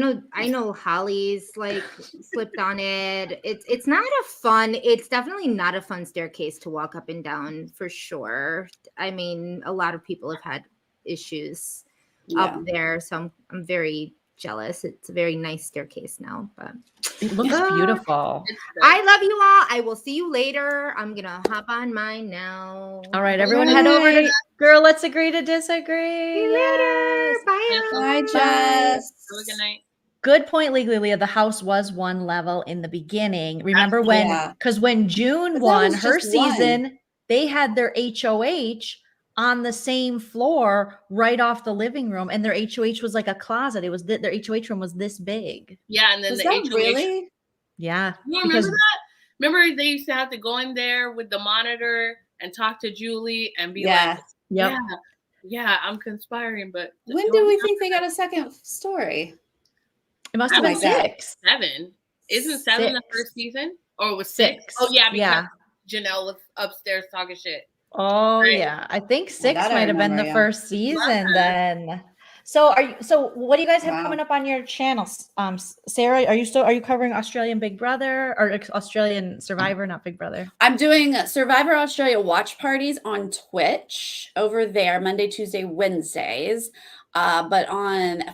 know Holly's like slipped on it. It's definitely not a fun staircase to walk up and down for sure. I mean, a lot of people have had issues up there, so I'm very jealous. It's a very nice staircase now, but It looks beautiful. It's I love you all. I will see you later. I'm gonna hop on mine now. All right, everyone head over to Girl, Let's Agree to Disagree. See you later. Yes. Bye. Yes, all. Hi, Bye. Jess. Have a good night. Good point, Leah. The house was one level in the beginning. Remember when, Yeah. because when June But that won was her just one. season, they had their HOH on the same floor right off the living room. And their HOH was like a closet. It was their HOH room was this big. Yeah, and then Was the that HOH. really? Yeah. You remember that? Remember they used to have to go in there with the monitor and talk to Julie and be like, Yep. yeah, I'm conspiring, but When do we think they got a second story? It must have Oh been my God. 6. 7. Isn't 7 the 6. first season? Or it was 6? Oh yeah, because Janelle was upstairs talking shit. Oh Right. yeah, I think Well, 6 that I might have been the remember, yeah. first season then. So what do you guys have Wow. coming up on your channels? Sarah, are you covering Australian Big Brother or Australian Survivor, not Big Brother? I'm doing Survivor Australia watch parties on Twitch over there Monday, Tuesday, Wednesdays. But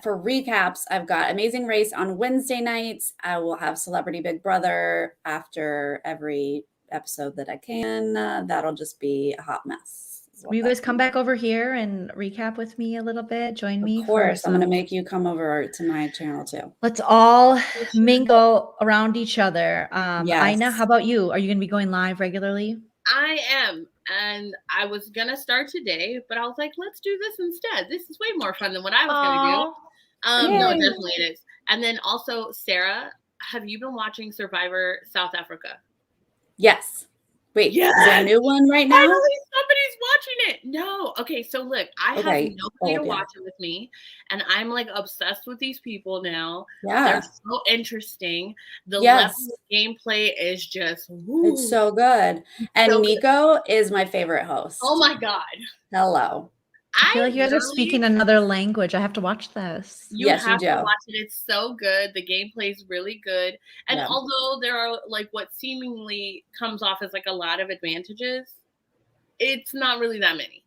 for recaps, I've got Amazing Race on Wednesday nights. I will have Celebrity Big Brother after every episode that I can. That'll just be a hot mess. Will you guys come back over here and recap with me a little bit? Join me. Of course, I'm going to make you come over to my channel too. Let's all mingle around each other. Yes. Aina, how about you? Are you going to be going live regularly? I am. And I was going to start today, but I was like, let's do this instead. This is way more fun than what I was going to do. No, definitely it is. And then also, Sarah, have you been watching Survivor South Africa? Yes. Wait, is there a new one right now? Finally, somebody's watching it. No. Okay, so look, I have nobody to watch it with me, and I'm like obsessed with these people now. Yeah. They're so interesting. The level of gameplay is just it's so good. And so Nico is my favorite host. Oh my God. Hello. I feel like you guys are speaking another language. I have to watch this. You have to watch it. It's so good. The gameplay is really good. And although there are like what seemingly comes off as like a lot of advantages, it's not really that many.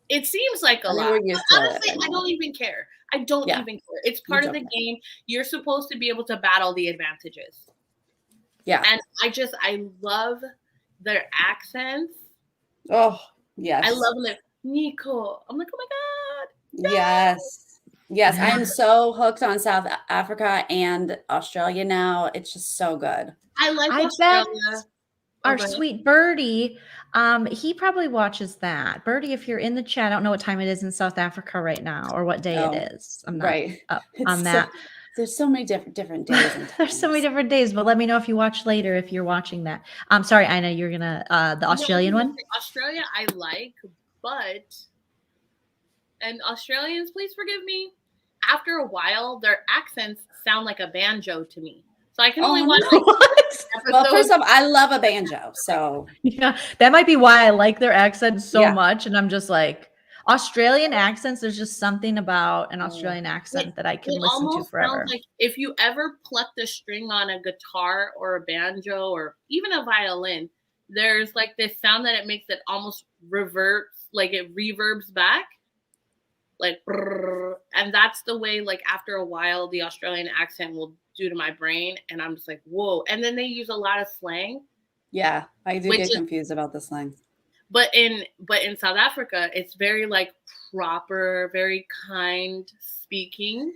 It seems like a lot. But honestly, I don't even care. I don't even care. It's part of the game. You're supposed to be able to battle the advantages. Yeah. And I love their accents. Oh, yes. I love them. Nico. I'm like, oh my God. Yes. I am so hooked on South Africa and Australia now. It's just so good. I like Australia. Our sweet Birdie, he probably watches that. Birdie, if you're in the chat, I don't know what time it is in South Africa right now or what day it is. I'm not up on that. There's so many different days. There's so many different days, but let me know if you watch later if you're watching that. I'm sorry, Aina, you're gonna the Australian one. Australia, I like. But, and Australians, please forgive me. After a while, their accents sound like a banjo to me. So I can only watch Well, first off, I love a banjo. So yeah, that might be why I like their accents so much. And I'm just like, Australian accents, there's just something about an Australian accent that I can listen to forever. Like if you ever pluck the string on a guitar or a banjo or even a violin, there's like this sound that it makes that almost reverts. Like it reverbs back, like, and that's the way, like, after a while, the Australian accent will do to my brain. And I'm just like, whoa. And then they use a lot of slang. Yeah, I do get confused about the slang. But in South Africa, it's very like proper, very kind speaking.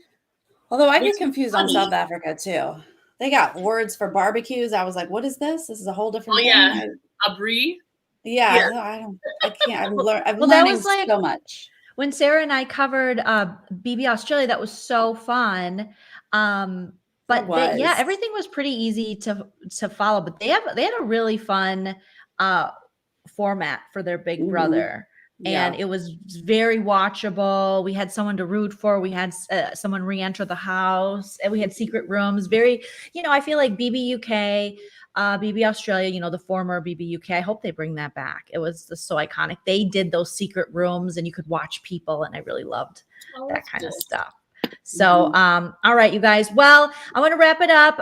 Although I get confused on South Africa too. They got words for barbecues. I was like, what is this? This is a whole different thing. Yeah. A brie. Yeah, no, I can't. I'm learning so much. When Sarah and I covered BB Australia, that was so fun. But everything was pretty easy to follow. But they had a really fun format for their Big Brother. And it was very watchable. We had someone to root for. We had someone re-enter the house. And we had secret rooms. Very, I feel like BB UK, BB Australia, the former BB UK. I hope they bring that back. It was so iconic. They did those secret rooms and you could watch people. And I really loved that kind of stuff. So, all right, you guys. Well, I want to wrap it up.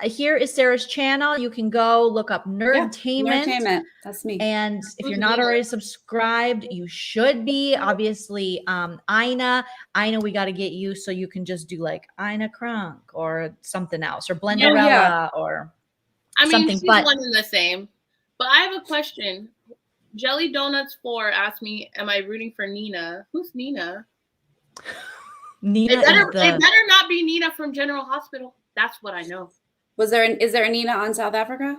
Here is Sarah's channel. You can go look up Nerdtainment. Nerdtainment. That's me. And if you're not already subscribed, you should be. Obviously, Aina, we got to get you so you can just do like Aina Cronk or something else or Blenderella or something. She's one and the same. But I have a question. Jelly Donuts 4 asked me, am I rooting for Nina? Who's Nina? Nina It better, is the. it better not be Nina from General Hospital. That's what I know. Is there a Nina on South Africa?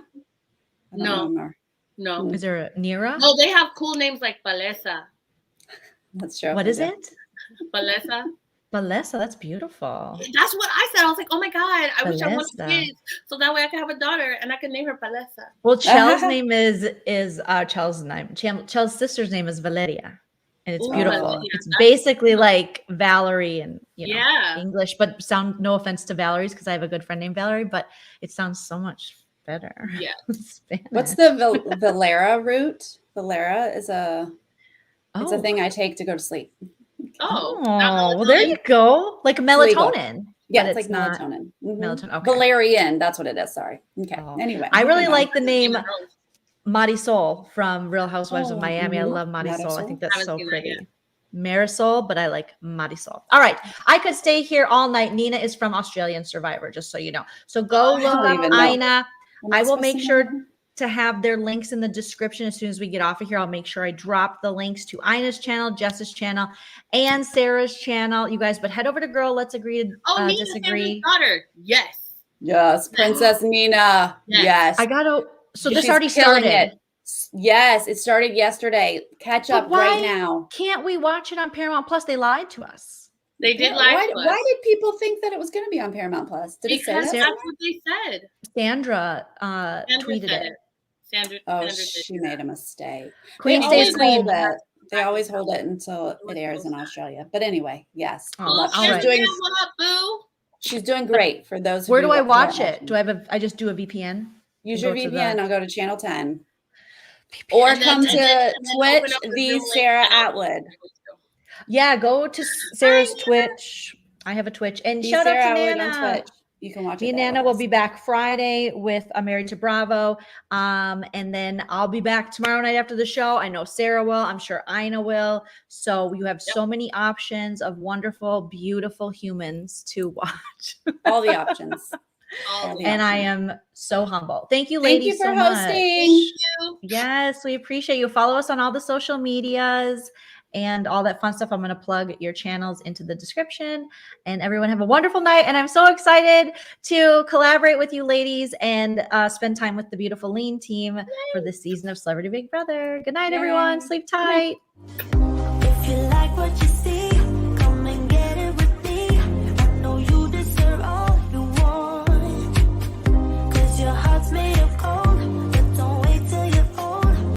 I don't No. remember. No. Is there a Nira? No, they have cool names like Palesa. That's true. What is it? Palesa. Balesa. That's beautiful. That's what I said. I was like, oh my God, I wish I wanted Palesa. kids. So that way I could have a daughter and I could name her Palesa. Well, Chel's name is Chel's name. Chel's sister's name is Valeria, and it's Ooh, beautiful. Valeria. It's basically like Valerie and Yeah. English, but no offense to Valerie's because I have a good friend named Valerie, but it sounds so much better. Yeah. Spanish. What's the Valera root? Valera is it's a Oh. thing I take to go to sleep. Oh. Well, there you go. Like melatonin. Yeah, but it's like not melatonin. melatonin. Okay. Valerian, that's what it is. Sorry. Okay. Oh. Anyway, I really moving on. like the name Marisol from Real Housewives of Oh, Miami. I mhm. love Marisol. I think that's Haven't so seen that pretty. yet. Marisol, but I like Marisol. All right. I could stay here all night. Nina is from Australian Survivor, just so you know. So go Oh, I look don't up even know. Aina. Am I will supposed make to sure know? to have their links in the description as soon as we get off of here. I'll make sure I drop the links to Ina's channel, Jess's channel, and Sarah's channel, you guys. But head over to Girl Let's Agree to Oh, Nina Disagree. Sanders' daughter. Yes. Yes, Princess Nina. Yes. Yes. I gotta. So this She's already killing started. it. Yes, it started yesterday. Catch But up why right now. can't we watch it on Paramount Plus? They lied to us. They did Yeah, lie to us. why did people think that it was going to be on Paramount Plus? Did it say Because that? that's what they said. Sandra Sandra tweeted said it. Sandra, Oh, Sandra did she that. made a mistake. Queen They stays always queen. hold it. They always hold it until it airs in Australia. But anyway, yes. Oh, Oh, all she's right. doing what up, boo? she's doing great for those. Where of do you I who watch aren't it? Do I have I just do a VPN? use and your go to the- VPN? I'll go to channel 10. Or And then- come and to then- and then open Twitch, up the the Zoom link Sarah and I'll- Atwood. Yeah, go to Sarah's Twitch. I have a Twitch. And The shout Sarah out to Atwood Nana. on Twitch. You can watch Me it. and there Nana with will us. be back Friday with Married to Bravo. And then I'll be back tomorrow night after the show. I know Sarah will. I'm sure Ina will. So you have so many options of wonderful, beautiful humans to watch. all the options. All the And I options. am so humble. Thank you, Thank ladies, you for so much. hosting. you. Yes, we appreciate you. Follow us on all the social medias and all that fun stuff. I'm going to plug your channels into the description. And everyone have a wonderful night. And I'm so excited to collaborate with you ladies and spend time with the beautiful Leen team for this season of Celebrity Big Brother. Good night, everyone. Yay. Sleep tight.